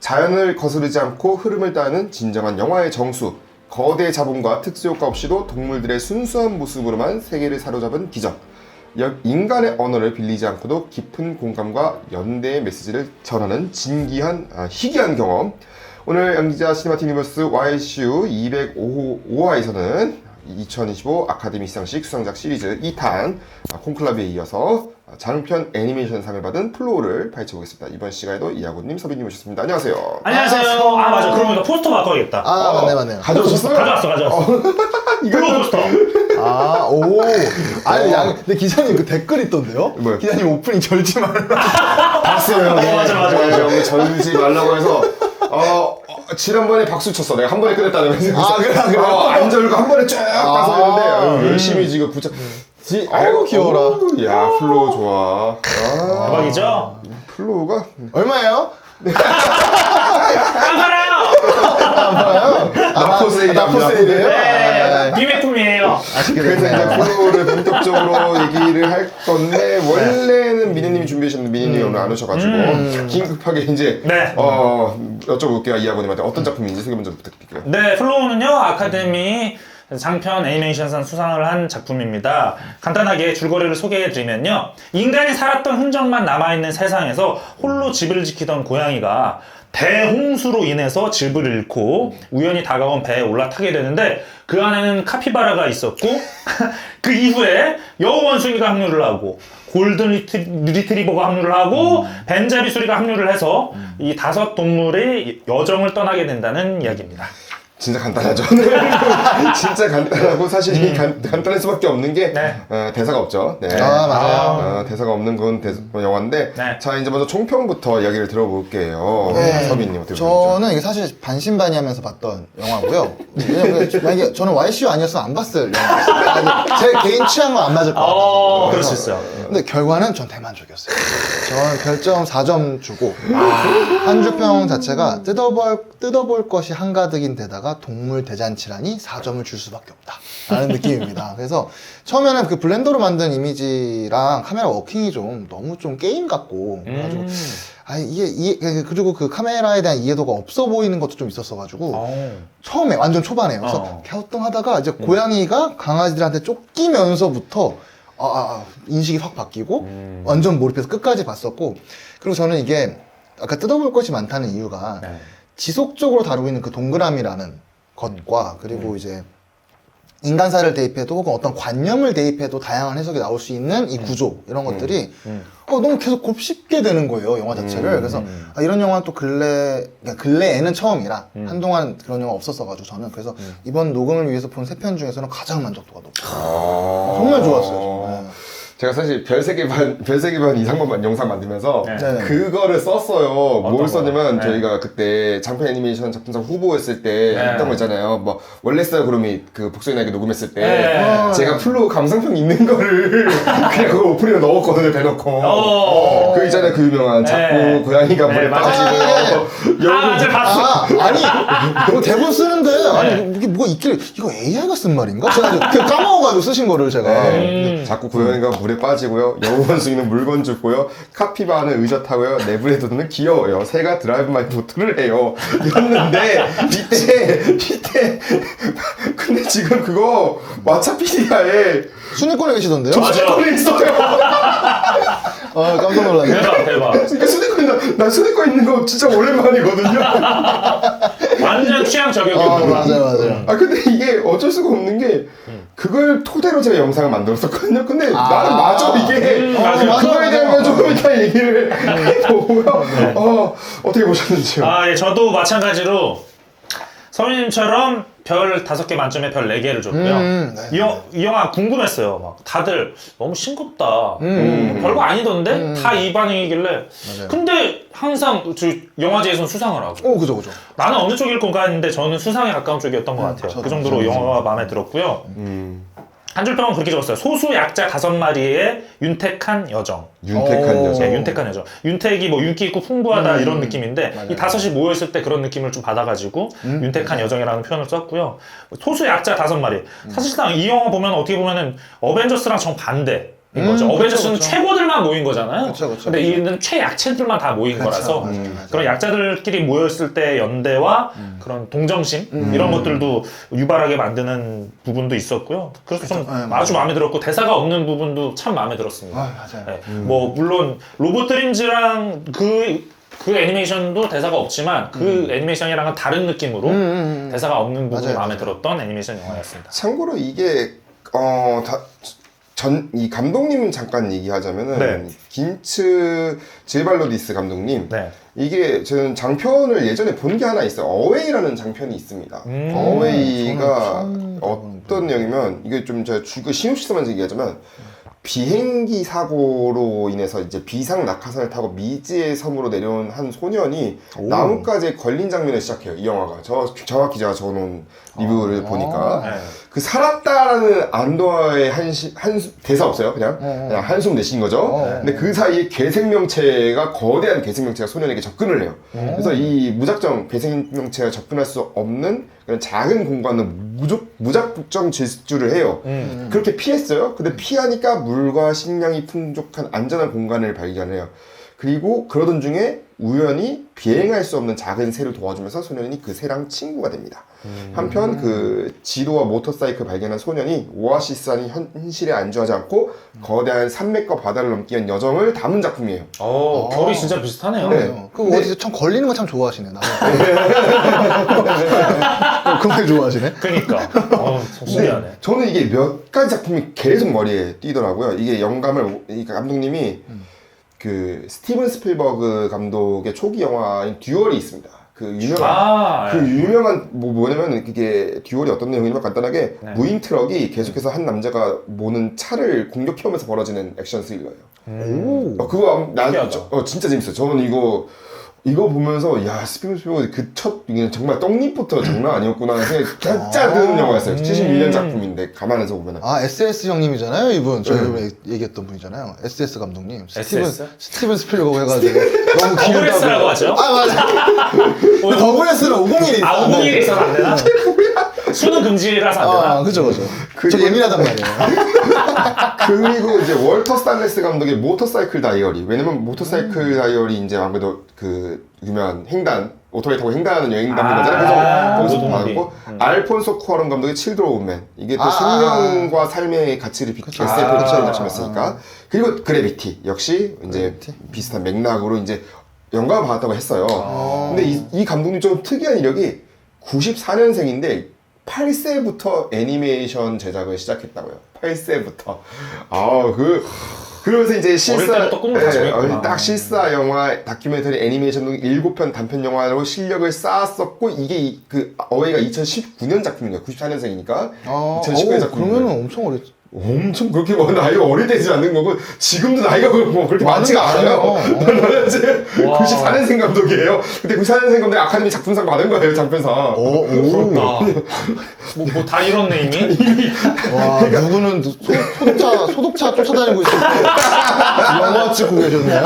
자연을 거스르지 않고 흐름을 따르는 진정한 영화의 정수. 거대 자본과 특수효과 없이도 동물들의 순수한 모습으로만 세계를 사로잡은 기적. 인간의 언어를 빌리지 않고도 깊은 공감과 연대의 메시지를 전하는 진기한, 희귀한 경험. 오늘 양기자 시네마틱 유니버스 YCU 205화에서는 2025 아카데미 시상식 수상작 시리즈 2탄 콘클라비에 이어서 장편 애니메이션상을 받은 플로우를 파헤쳐보겠습니다. 이번 시간에도 이하고님, 서빈님 모셨습니다. 안녕하세요. 안녕하세요. 아 맞아. 그러고 보니까 포스터 바꿔야겠다. 맞네요. 가져오셨어요? 가져왔어. 플로우 포스터. 오. 아니, 근데 기자님 그 댓글 있던데요? 뭐요? 기자님 오프닝 절지 말라. 봤어요. 맞아. 우리 전지 말라고 해서 지난번에 박수 쳤어. 내가 한 번에 끝냈다는 거지. 그래. 안 절고 한 번에 쫙 가서 했는데 열심히 지금 붙여. 아이고, 귀여워라. 야, 플로우 좋아. 대박이죠? 플로우가 얼마예요? 안 팔아요. 나포세일이에요. 네. 비매품이에요. 그래서 이제 플로우를 본격적으로 얘기를 할 건데 원래는 미니님이 준비하셨는데 미니님이 오늘 안 오셔가지고 긴급하게 이제 네. 여쭤볼게요. 이하고님한테 어떤 작품인지 소개 먼저 부탁드릴게요. 네, 플로우는요 아카데미 장편 애니메이션상 수상을 한 작품입니다. 간단하게 줄거리를 소개해드리면요, 인간이 살았던 흔적만 남아있는 세상에서 홀로 집을 지키던 고양이가 대홍수로 인해서 집을 잃고 우연히 다가온 배에 올라타게 되는데 그 안에는 카피바라가 있었고 그 이후에 여우원숭이가 합류를 하고 골든 리트리버가 합류를 하고 벤자비수리가 합류를 해서 이 5동물의 여정을 떠나게 된다는 이야기입니다. 진짜 간단하죠. 진짜 간단하고 사실 간단할 수밖에 없는 게 네. 대사가 없죠. 네. 맞아요. 대사가 없는 건 영화인데 네. 자 이제 먼저 총평부터 이야기를 들어볼게요. 서빈님 어떻게 보셨죠? 저는 이게 사실 반신반의하면서 봤던 영화고요. 왜냐면 만약에 저는 YCU 아니었으면 안 봤을 영화였어요. 제 개인 취향은 안 맞을 것 같아요. 그럴 수 있어요. 근데 결과는 전 대만족이었어요. 저는 별점 4점 주고 한 주평 자체가 뜯어볼 것이 한가득인 데다가 동물 대잔치라니 4점을 줄 수밖에 없다 라는 느낌입니다. 그래서 처음에는 그 블렌더로 만든 이미지랑 카메라 워킹이 너무 게임 같고 그래가지고 그리고 그 카메라에 대한 이해도가 없어 보이는 것도 좀 있었어가지고 처음에 완전 초반에 그래서 갸우뚱하다가 이제 고양이가 강아지들한테 쫓기면서부터 인식이 확 바뀌고 완전 몰입해서 끝까지 봤었고, 그리고 저는 이게 아까 뜯어볼 것이 많다는 이유가 지속적으로 다루고 있는 그 동그라미라는 것과 그리고 이제 인간사를 대입해도 혹은 어떤 관념을 대입해도 다양한 해석이 나올 수 있는 이 구조 이런 것들이 너무 계속 곱씹게 되는 거예요, 영화 자체를. 그래서 이런 영화는 또 근래에는 처음이라 한동안 그런 영화 없었어가지고 저는 그래서 이번 녹음을 위해서 본 3편 중에서는 가장 만족도가 높아요. 정말 좋았어요. 제가 사실 별 3개 반 이상만 영상 만들면서 네. 그거를 썼어요. 뭘 썼냐면 네. 저희가 그때 장편 애니메이션 작품상 후보했을 때 했던 거 있잖아요. 뭐 원래 써요 그럼이 그 복수의 날개 녹음했을 때 제가 플로우 감상평 있는 거를 그냥 그걸 오프닝에 넣었거든요, 대놓고. 그 있잖아요, 그 유명한 자꾸 고양이가 물에 빠지고 맞아, 봤어. 아니 뭐 대본 쓰는데 아니 이게 뭐가 있길래 이거 AI가 쓴 말인가? 제가 까먹어가지고 쓰신 거를 제가 자꾸 고양이가 물에 빠지고요. 여우원숭이는 물건 줍고요. 카피바라는 의젓하고요. 네브레드는 귀여워요. 새가 드라이브 마이 보트를 해요. 이랬는데 이때 근데 지금 그거 왓챠피디아에 순위권에 계시던데요? 저작권이 있어요. 깜짝 놀랐네. 대박. 그러니까 난 순위권 있는 거 진짜 오랜만이거든요. 완전 취향 저격이었던 맞아요. 근데 이게 어쩔 수가 없는 게 그걸 토대로 제가 영상을 만들었었거든요. 근데 나는 맞아 이게 그거에 대한 건 조금 이따 얘기를 해보고요. 어떻게 보셨는지요? 예, 저도 마찬가지로 서민님처럼 별 5개 만점에 별 4개를 줬고요. 이 영화 궁금했어요. 막 다들 너무 싱겁다. 별거 아니던데? 다 이 반응이길래. 근데 항상 영화제에서는 수상을 하고. 그죠. 나는 어느 쪽일 건가 했는데 저는 수상에 가까운 쪽이었던 것 같아요. 그 정도로 영화가 마음에 들었고요. 한 줄평은 그렇게 적었어요. 소수 약자 5마리의 윤택한 여정. 윤택한 여정. 네, 윤택한 여정. 윤택이 뭐 윤기 있고 풍부하다 이런 느낌인데 맞아요. 이 5이 모여있을 때 그런 느낌을 좀 받아가지고 윤택한 여정이라는 표현을 썼고요. 소수 약자 5마리. 사실상 이 영화 보면 어떻게 보면은 어벤져스랑 정반대. 거죠. 어벤져스는 그쵸. 최고들만 모인 거잖아요. 그쵸. 근데 이는 최약체들만 다 모인 거라서 맞아. 그런 약자들끼리 모였을 때 연대와 그런 동정심 이런 것들도 유발하게 만드는 부분도 있었고요. 그래서 좀 네, 아주 마음에 들었고 대사가 없는 부분도 참 마음에 들었습니다. 맞아요. 네. 뭐 물론 로봇 드림즈랑 그 애니메이션도 대사가 없지만 그 애니메이션이랑은 다른 느낌으로 대사가 없는 부분이 맞아요. 마음에 들었던 애니메이션 영화였습니다. 참고로 이게 이 감독님 잠깐 얘기하자면은 네. 긴츠 질발로디스 감독님 네. 이게 저는 장편을 예전에 본 게 하나 있어요. 어웨이라는 장편이 있습니다. 어웨이가 저는 처음 어떤 내용이면 이게 좀 제가 그 시놉시스만 얘기하자면 비행기 사고로 인해서 이제 비상 낙하산을 타고 미지의 섬으로 내려온 한 소년이 나뭇가지에 걸린 장면을 시작해요. 이 영화가 정확히 제가 적어놓은 리뷰를 보니까 네. 그 살았다라는 안도의 대사 없어요. 그냥 한숨 내신 거죠. 근데 그 사이에 괴생명체가 거대한 괴생명체가 소년에게 접근을 해요. 그래서 이 무작정 괴생명체가 접근할 수 없는 그런 작은 공간을 무작정 질주를 해요. 그렇게 피했어요. 근데 피하니까 물과 식량이 풍족한 안전한 공간을 발견해요. 그리고 그러던 중에 우연히 비행할 수 없는 작은 새를 도와주면서 소년이 그 새랑 친구가 됩니다. 한편 그 지도와 모터사이클 발견한 소년이 오아시스라는 현실에 안주하지 않고 거대한 산맥과 바다를 넘기 위한 여정을 담은 작품이에요. 결이 진짜 비슷하네요. 네. 그 어디서 참 걸리는 거 참 좋아하시네. 그 말 좋아하시네. 그러니까 참 신기하네. 저는 이게 몇 가지 작품이 계속 머리에 띄더라고요. 이게 영감을 이 감독님이 그 스티븐 스필버그 감독의 초기 영화인 듀얼이 있습니다. 그 유명한 뭐냐면 그게 듀얼이 어떤 내용이냐면 간단하게 네. 무인 트럭이 계속해서 한 남자가 모는 차를 공격해오면서 벌어지는 액션 스릴러예요. 그거 진짜 재밌어요. 저는 이거 보면서 야 스피븐 스필버그 그 첫 정말 떡잎부터 장난 아니었구나 하는 생각이 진짜 드는 영화였어요. 71년 작품인데 가만해서 보면은 SS 형님이잖아요, 이분. 저희 이번에 얘기했던 분이잖아요. SS 감독님. SS? 스티븐 스필버그 해가지고 너무 더블S라고 하죠? 맞아. 더블S는 501이 있어. 501이 있어서 안 되나? 수능 금지라서 안 되나? 그죠. 저 예민하단 말이에요. 그리고 이제 월터 스탈레스 감독의 모터사이클 다이어리. 왜냐면 모터사이클 다이어리 이제 아무래도 그 유명한 오토바이 타고 횡단하는 여행 담는 거잖아요. 그래서 거기서 받았고 알폰소 쿠아론 감독의 칠드러 오브맨. 이게 또 생명과 삶의 가치를 SF를 비추는 작품이었으니까. 그리고 그래비티 역시 이제 비슷한 맥락으로 이제 영감을 받았다고 했어요. 근데 이 감독님 좀 특이한 이력이 94년생인데 8세부터 애니메이션 제작을 시작했다고요. 8세부터. 그러면서 이제 때부터 꿈을 가지고 딱 실사 영화, 다큐멘터리, 애니메이션 등 7편 단편 영화로 실력을 쌓았었고, 이게 그 어웨이가 2019년 작품인 거예요. 94년생이니까. 2019년 작품인 거예요. 그러면 엄청 어렸지. 엄청 그렇게 나이가 어릴 때지 않는 거고, 지금도 나이가 그렇게 많지가 않아요. 94년생 감독이에요. 근데 94년생 감독이 아카데미 작품상 받은 거예요, 장편상. 부럽다. 뭐 다 이렇네 이미. 와, 누구는 소독차 쫓아다니고 있을 때 영화 찍고 계셨네요?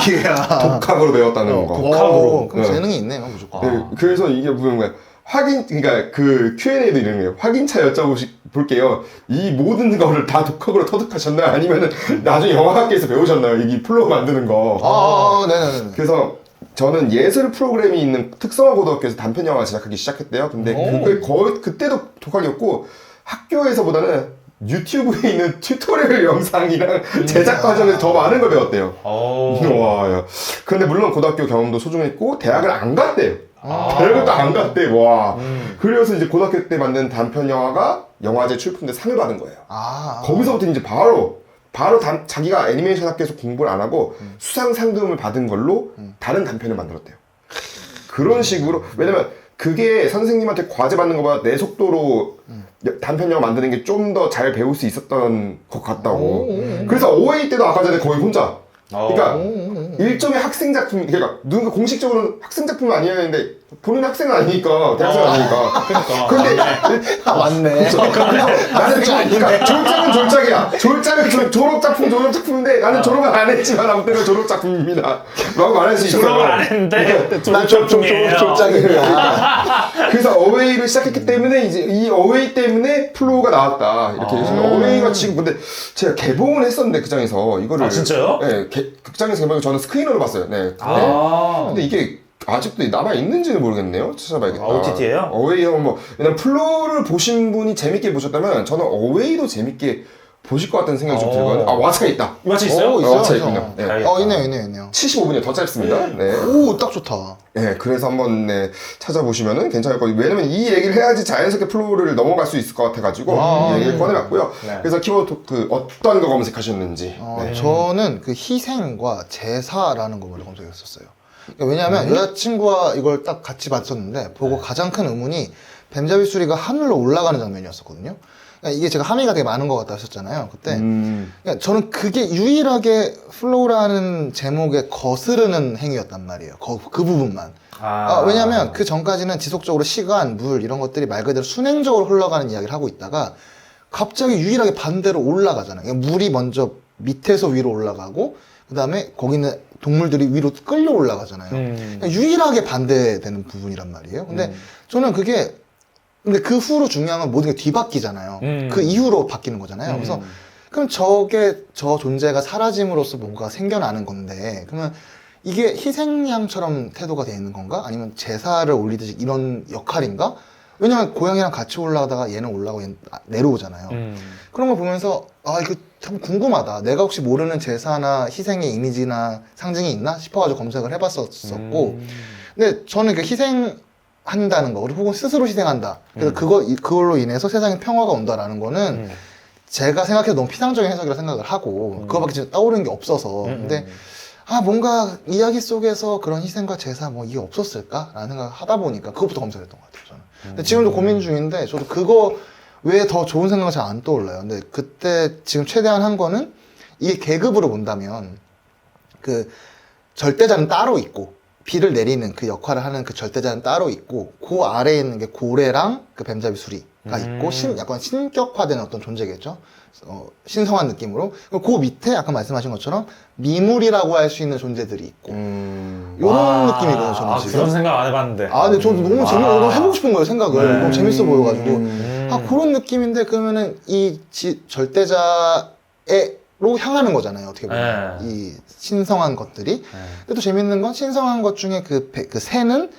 이야. 독학으로 배웠다는 거. 독학으로. 그럼 재능이 있네요, 무조건. 네, 그래서 이게 무슨 거야. 그러니까 그 Q&A도 이런 거예요. 확인차 여쭤볼게요. 이 모든 거를 다 독학으로 터득하셨나요? 아니면은 나중에 영화학교에서 배우셨나요? 이 플로우 만드는 거. 네네네. 그래서 저는 예술 프로그램이 있는 특성화 고등학교에서 단편 영화 제작하기 시작했대요. 근데 그게 거의 그때도 독학이었고 학교에서보다는 유튜브에 있는 튜토리얼 영상이랑 제작 과정에서 더 많은 걸 배웠대요. 와, 그런데 물론 고등학교 경험도 소중했고 대학을 안 갔대요. 대학을 또 안 갔대. 와. 그래서 이제 고등학교 때 만든 단편 영화가 영화제 출품대 상을 받은 거예요. 거기서부터 이제 바로 자기가 애니메이션 학교에서 공부를 안 하고 수상 상금을 받은 걸로 다른 단편을 만들었대요. 그런 식으로. 왜냐면 그게 선생님한테 과제 받는 것보다 내 속도로 단편 영화 만드는 게 좀 더 잘 배울 수 있었던 것 같다고. 그래서 OA 때도 아까 전에 거의 혼자. 그러니까 일종의 학생 작품, 그러니까 누군가 공식적으로는 학생 작품은 아니었는데 본인 학생은 아니니까 대학생 아니니까. 그러니까. 근데 아, 맞네. 나는 그러니까 졸작은 졸작이야. 졸작은 졸업작품인데 나는 졸업을 안 했지만 아무튼 졸업작품입니다. 라고 말할 수 있어요. 졸업을 안 했는데 졸업작품이에요. 졸작이야. 그래서 어웨이를 시작했기 때문에 이제 이 어웨이 때문에 플로우가 나왔다. 이렇게 해서 어웨이가 지금 근데 제가 개봉을 했었는데 극장에서 이거를 아, 진짜요? 네, 극장에서 개봉을 저는 스크린으로 봤어요. 네. 아. 근데 이게 아직도 남아 있는지는 모르겠네요. 찾아봐야겠다. 아, OTT 예요? 어웨이는 뭐 왜냐면 플로우를 보신 분이 재밌게 보셨다면 저는 어웨이도 재밌게 보실 것 같다는 생각이 좀 들거든요. 아, 왓츠가 있다. 이마치 있어요? 있어요, 왓츠가 있어요. 있군요. 네. 다행이다. 있네요. 75분이 더 짧습니다. 네. 오, 딱 좋다. 네, 그래서 한번 네, 찾아보시면은 괜찮을 거예요. 왜냐면 이 얘기를 해야지 자연스럽게 플로우를 넘어갈 수 있을 것 같아가지고 이 얘기를 꺼내봤고요. 네. 그래서 키워드 그 어떤 거 검색하셨는지. 네. 저는 그 희생과 제사라는 거 먼저 검색했었어요. 그러니까 왜냐하면 여자친구와 이걸 딱 같이 봤었는데 보고 가장 큰 의문이 뱀잡이 수리가 하늘로 올라가는 장면이었었거든요. 그러니까 이게 제가 함의가 되게 많은 것 같다 하셨잖아요. 그때 그러니까 저는 그게 유일하게 플로우라는 제목에 거스르는 행위였단 말이에요. 그 부분만. 왜냐하면 그 전까지는 지속적으로 시간, 물 이런 것들이 말 그대로 순행적으로 흘러가는 이야기를 하고 있다가 갑자기 유일하게 반대로 올라가잖아요. 그러니까 물이 먼저 밑에서 위로 올라가고 그 다음에 거기는 동물들이 위로 끌려 올라가잖아요. 그러니까 유일하게 반대되는 부분이란 말이에요. 근데 저는 그게 근데 그 후로 중요한 건 모든 게 뒤바뀌잖아요. 그 이후로 바뀌는 거잖아요. 그래서 그럼 저 존재가 사라짐으로써 뭔가 생겨나는 건데 그러면 이게 희생양처럼 태도가 되어 있는 건가? 아니면 제사를 올리듯이 이런 역할인가? 왜냐면 고양이랑 같이 올라가다가 얘는 올라가고 얘는 내려오잖아요. 그런 걸 보면서 이거 참 궁금하다. 내가 혹시 모르는 제사나 희생의 이미지나 상징이 있나 싶어가지고 검색을 해봤었고 근데 저는 그 희생한다는 거 혹은 스스로 희생한다. 그래서 그걸로 인해서 세상에 평화가 온다라는 거는 제가 생각해도 너무 피상적인 해석이라 생각을 하고 그거밖에 진짜 떠오르는 게 없어서 근데 뭔가 이야기 속에서 그런 희생과 제사 이게 없었을까라는 생각을 하다 보니까 그것부터 검색했던 것 같아요 저는. 근데 지금도 고민 중인데 저도 그거 왜 더 좋은 생각이 잘 안 떠올라요. 근데 그때 지금 최대한 한 거는 이게 계급으로 본다면 그 절대자는 따로 있고 비를 내리는 그 역할을 하는 그 절대자는 따로 있고 그 아래에 있는 게 고래랑 그 뱀잡이 수리가 있고 약간 신격화된 어떤 존재겠죠. 신성한 느낌으로. 그 밑에 아까 말씀하신 것처럼 미물이라고 할 수 있는 존재들이 있고 이런 느낌이거든요 저는 지금. 그런 생각 안 해봤는데. 근데 저도 너무 너무 해보고 싶은 거예요 생각을. 너무 재밌어 보여가지고 그런 느낌인데 그러면은 이 절대자로 향하는 거잖아요 어떻게 보면 이 신성한 것들이. 근데 또 재밌는 건 신성한 것 중에 그 새는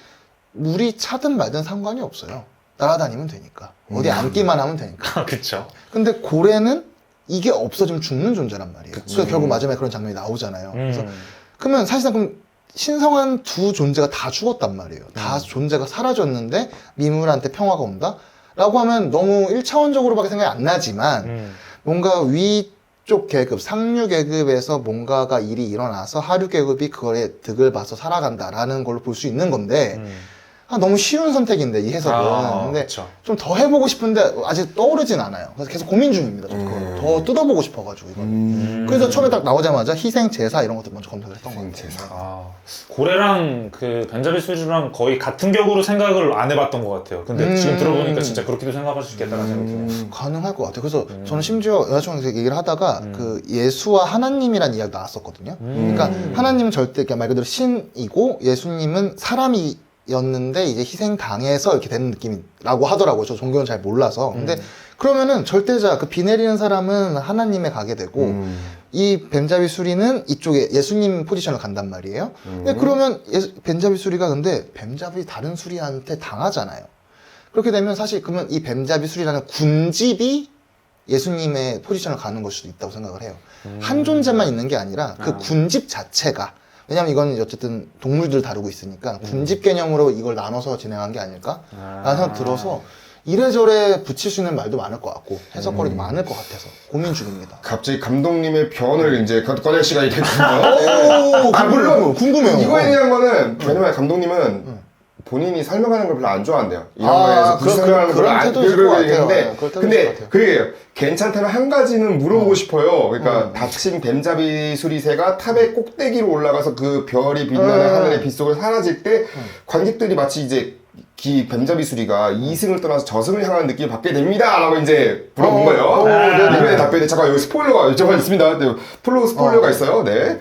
물이 차든 말든 상관이 없어요. 따라다니면 되니까 어디 앉기만 하면 되니까. 그쵸. 근데 고래는 이게 없어지면 죽는 존재란 말이에요. 그래서 결국 마지막에 그런 장면이 나오잖아요. 그래서 그러면 사실상 그럼 신성한 두 존재가 다 죽었단 말이에요. 다 존재가 사라졌는데 미물한테 평화가 온다? 라고 하면 너무 1차원적으로밖에 생각이 안 나지만 뭔가 위쪽 계급, 상류 계급에서 뭔가가 일이 일어나서 하류 계급이 그거에 득을 봐서 살아간다라는 걸로 볼 수 있는 건데 너무 쉬운 선택인데 이 해석은. 근데 좀 더 해보고 싶은데 아직 떠오르진 않아요. 그래서 계속 고민 중입니다. 더 뜯어보고 싶어가지고 이거는. 그래서 처음에 딱 나오자마자 희생 제사 이런 것들 먼저 검색을 했던 것 같아요. 고래랑 그 뱀잡이 수리랑 거의 같은 격으로 생각을 안 해봤던 것 같아요. 근데 지금 들어보니까 진짜 그렇게도 생각할 수 있겠다는 생각이 드네요. 가능할 것 같아요. 그래서 저는 심지어 여자친구랑 얘기를 하다가 그 예수와 하나님이란 이야기 나왔었거든요. 그러니까 하나님은 절대 그냥 말 그대로 신이고 예수님은 사람이었는데 이제 희생 당해서 이렇게 되는 느낌이라고 하더라고요. 저 종교는 잘 몰라서. 근데 그러면은 절대자 그 비 내리는 사람은 하나님에 가게 되고 이 뱀잡이 수리는 이쪽에 예수님 포지션을 간단 말이에요. 근데 그러면 뱀잡이 수리가 근데 뱀잡이 다른 수리한테 당하잖아요. 그렇게 되면 사실 그러면 이 뱀잡이 수리라는 군집이 예수님의 포지션을 가는 걸 수도 있다고 생각을 해요. 한 존재만 있는 게 아니라 그 군집 자체가, 왜냐면 이건 어쨌든 동물들을 다루고 있으니까 군집 개념으로 이걸 나눠서 진행한 게 아닐까 라는 생각 들어서 이래저래 붙일 수 있는 말도 많을 것 같고 해석거리도 많을 것 같아서 고민 중입니다. 갑자기 감독님의 변을 이제 꺼낼 시간이 됐군요. 물론 궁금해요. 이거에 대한 거는 왜냐면 감독님은 본인이 설명하는 걸 별로 안 좋아한대요. 이런 아, 거에서 굳이 설명하는 걸 그런 안 태도일 것 같아요. 그러는데 네, 그런 태도일 것 근데 같아요. 그게요. 괜찮다면 한 가지는 물어보고 싶어요. 그러니까 다친 뱀잡이 수리새가 탑의 꼭대기로 올라가서 그 별이 빛나는 하늘의 빛 속을 사라질 때 관객들이 마치 이제 뱀잡이 수리가 2승을 떠나서 저승을 향하는 느낌을 받게 됩니다. 라고 이제 물어본 거예요. 네네. 이번에 답변에 잠깐 여기 스포일러가 여쭤봐 있습니다. 네, 스포일러가 있어요. 네.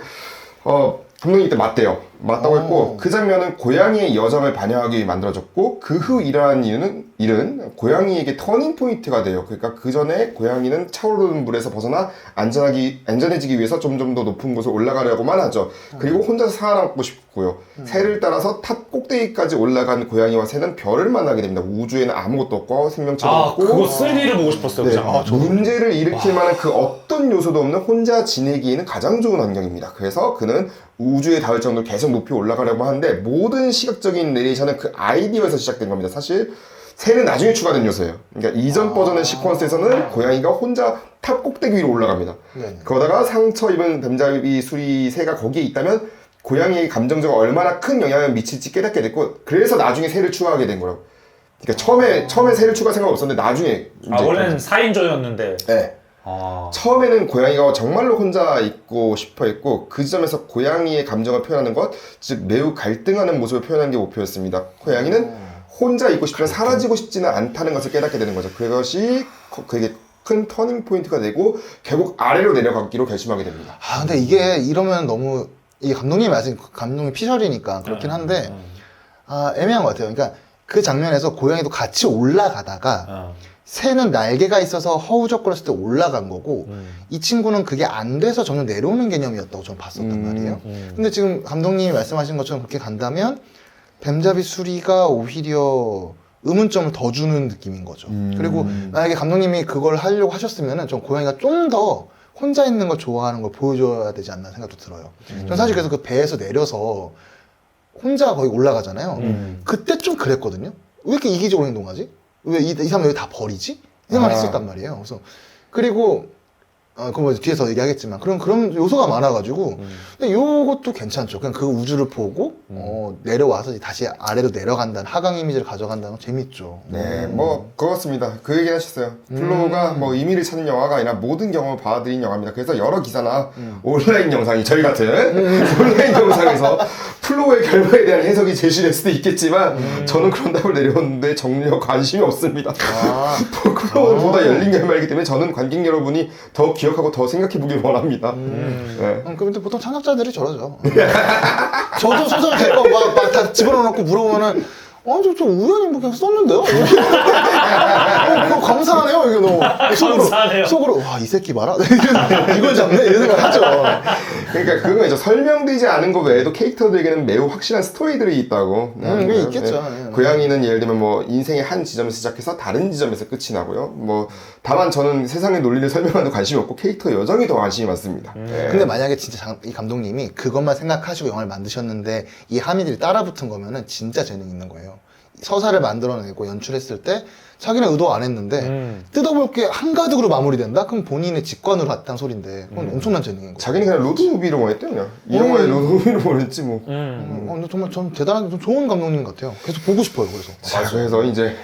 감독님 이때 맞대요. 맞다고 했고 그 장면은 고양이의 여정을 반영하기 위해 만들어졌고 그 후 일어난 일은 고양이에게 터닝 포인트가 돼요. 그러니까 그 전에 고양이는 차오르는 물에서 벗어나 안전해지기 위해서 점점 더 높은 곳을 올라가려고만 하죠. 그리고 혼자서 살아남고 싶고요. 새를 따라서 탑 꼭대기까지 올라간 고양이와 새는 별을 만나게 됩니다. 우주에는 아무것도 없고 생명체도 아 없고 그거 3D를 보고 싶었어요. 네, 그 장면. 문제를 일으킬 만한 그 어떤 요소도 없는 혼자 지내기에는 가장 좋은 환경입니다. 그래서 그는 우주에 닿을 정도로 계속 높이 올라가려고 하는데 모든 시각적인 내레이션은 그 아이디어에서 시작된 겁니다. 사실 새는 나중에 추가된 요소예요. 그러니까 이전 버전의 시퀀스에서는 고양이가 혼자 탑 꼭대기 위로 올라갑니다. 네네. 그러다가 상처 입은 뱀잡이 수리새가 거기에 있다면 고양이의 감정적으로 얼마나 큰 영향을 미칠지 깨닫게 됐고 그래서 나중에 새를 추가하게 된 거라고. 그러니까 처음에 새를 추가 생각 없었는데 나중에 아 원래는 4인조였는데. 네. 아. 처음에는 고양이가 정말로 혼자 있고 싶어 했고 그 지점에서 고양이의 감정을 표현하는 것, 즉 매우 갈등하는 모습을 표현하는 게 목표였습니다. 고양이는 혼자 있고 싶지만 사라지고 싶지는 않다는 것을 깨닫게 되는 거죠. 그것이 그에게 큰 터닝 포인트가 되고 결국 아래로 내려가기로 결심하게 됩니다. 아 근데 이게 이러면 너무 이 감독님이 말씀 감독님 피셜이니까 그렇긴 한데 애매한 것 같아요. 그러니까 그 장면에서 고양이도 같이 올라가다가 새는 날개가 있어서 허우적거렸을 때 올라간 거고 이 친구는 그게 안 돼서 전혀 내려오는 개념이었다고 저는 봤었단 말이에요. 근데 지금 감독님이 말씀하신 것처럼 그렇게 간다면 뱀잡이 수리가 오히려 의문점을 더 주는 느낌인 거죠. 그리고 만약에 감독님이 그걸 하려고 하셨으면은 전 고양이가 좀 더 혼자 있는 걸 좋아하는 걸 보여줘야 되지 않나 생각도 들어요. 전 사실 그래서 그 배에서 내려서 혼자 거의 올라가잖아요. 그때 좀 그랬거든요. 왜 이렇게 이기적으로 행동하지? 왜 이 사람 왜 다 버리지? 이 생각을 했었단 말이에요. 그래서 그리고 그거 뭐 뒤에서 얘기하겠지만 그런 요소가 많아가지고 근데 요것도 괜찮죠. 그냥 그 우주를 보고 내려와서 다시 아래로 내려간다는 하강 이미지를 가져간다는 건 재밌죠. 네, 뭐 그렇습니다. 그 얘기 하셨어요. 플로우가 뭐 의미를 찾는 영화가 아니라 모든 경험을 받아들인 영화입니다. 그래서 여러 기사나 온라인 영상이 저희 같은 온라인 영상에서 플로우의 결과에 대한 해석이 제시될 수도 있겠지만 저는 그런 답을 내려왔는데 전혀 관심이 없습니다. 플로우보다 열린 결말이기 때문에 저는 관객 여러분이 더 기억하고 더 생각해보길 원합니다. 네. 근데 보통 창작자들이 저러죠. 저도 소설 될거 막 다 집어넣어놓고 물어보면은 저 우연히 뭐 그냥 썼는데요? 그거 감사하네요, 이게 너무. 감사하네요. 속으로, 와, 이 새끼 봐라? 이걸 잡네? 이런 생각 하죠. 그러니까 그건 이제 설명되지 않은 것 외에도 캐릭터들에게는 매우 확실한 스토리들이 있다고. 그게 있겠죠. 네. 고양이는 예를 들면 뭐 인생의 한 지점에서 시작해서 다른 지점에서 끝이 나고요. 뭐 다만 저는 세상의 논리를 설명하는 데 관심이 없고 캐릭터 여정이 더 관심이 많습니다. 네. 근데 만약에 진짜 이 감독님이 그것만 생각하시고 영화를 만드셨는데 이 함의들이 따라붙은 거면은 진짜 재능 있는 거예요. 서사를 만들어내고 연출했을 때 자기는 의도 안 했는데 뜯어볼 게 한가득으로 마무리된다? 그럼 본인의 직관으로 했다는 소리인데 그건 엄청난 재능인 거예요. 자기는 그냥 로드무비를 원했대요. 그냥 이 영화에 로드무비를 원했지 뭐. 근데 정말 전 대단한 좀 좋은 감독님 같아요. 계속 보고 싶어요. 그래서. 자, 그래서 이제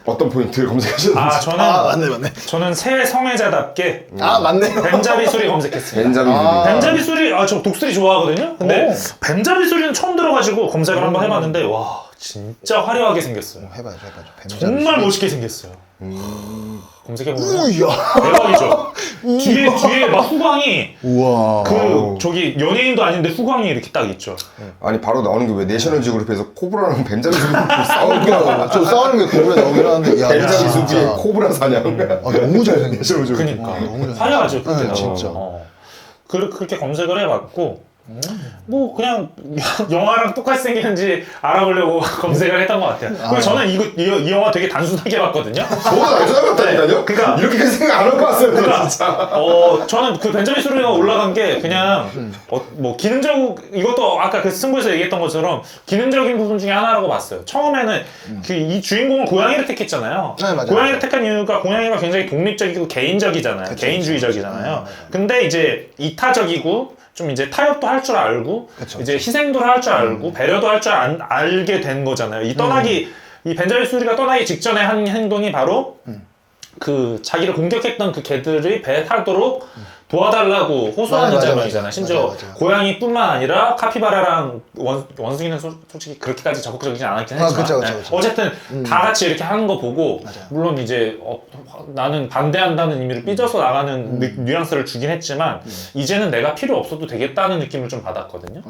어떤 포인트를 검색하셨는지. 아 저는 맞네. 저는 새 성애자답게 맞네. 뱀잡이 수리 검색했습니다. 벤자민 루비. 뱀잡이 수리 저 독수리 좋아하거든요. 근데 뱀잡이 수리는 처음 들어가지고 검색을 한번 해봤는데 와 진짜 화려하게 생겼어요. 해봐야죠. 정말 멋있게 생겼어요. 검색해보면 우야. 대박이죠. 뒤에 막 후광이 우와. 저기 연예인도 아닌데 후광이 이렇게 딱 있죠. 아니 바로 나오는 게 왜 내셔널 지오그래피에서 코브라랑 벤자민 루비 싸우는 거. 저 싸우는 게 고글에 나오긴 하는데 야, 벤자민 진짜. 루비의 코브라 사냥. 너무 잘생겼어. 그니까 너무 잘생겼어. 화려하죠. 그때. 네, 진짜. 그렇게 검색을 해봤고 뭐 그냥 영화랑 똑같이 생기는지 알아보려고 검색을 했던 것 같아요. 그리고 저는 이 영화 되게 단순하게 봤거든요. 저도 알줄 알았다니까요? 그러니까- 이렇게까지 생각 안 하고 봤어요. 그러니까 진짜. 저는 그 벤자민 수리가 올라간 게 그냥 뭐 기능적 이것도 아까 그 승부에서 얘기했던 것처럼 기능적인 부분 중에 하나라고 봤어요. 처음에는 그 이 주인공은 고양이를 택했잖아요. 네, 맞아요. 고양이를 택한 이유가 고양이가 굉장히 독립적이고 개인적이잖아요. 개인주의적이잖아요. 근데 이제 이타적이고 좀 이제 타협도 할 줄 알고 그쵸, 이제 희생도 할 줄 알고 배려도 할 줄 알게 된 거잖아요. 이 떠나기 이 벤자민 수리가 떠나기 직전에 한 행동이 바로 그 자기를 공격했던 그 개들이 배 타도록 도와달라고 호소하는 맞아, 장면이잖아요. 맞아. 심지어 맞아. 고양이뿐만 아니라 카피바라랑 원숭이는 솔직히 그렇게까지 적극적이지 않았긴 했지만 그쵸, 네. 그쵸. 어쨌든 다 같이 이렇게 하는 거 보고 맞아요. 물론 이제 나는 반대한다는 의미로 삐져서 나가는 뉘앙스를 주긴 했지만 이제는 내가 필요 없어도 되겠다는 느낌을 좀 받았거든요.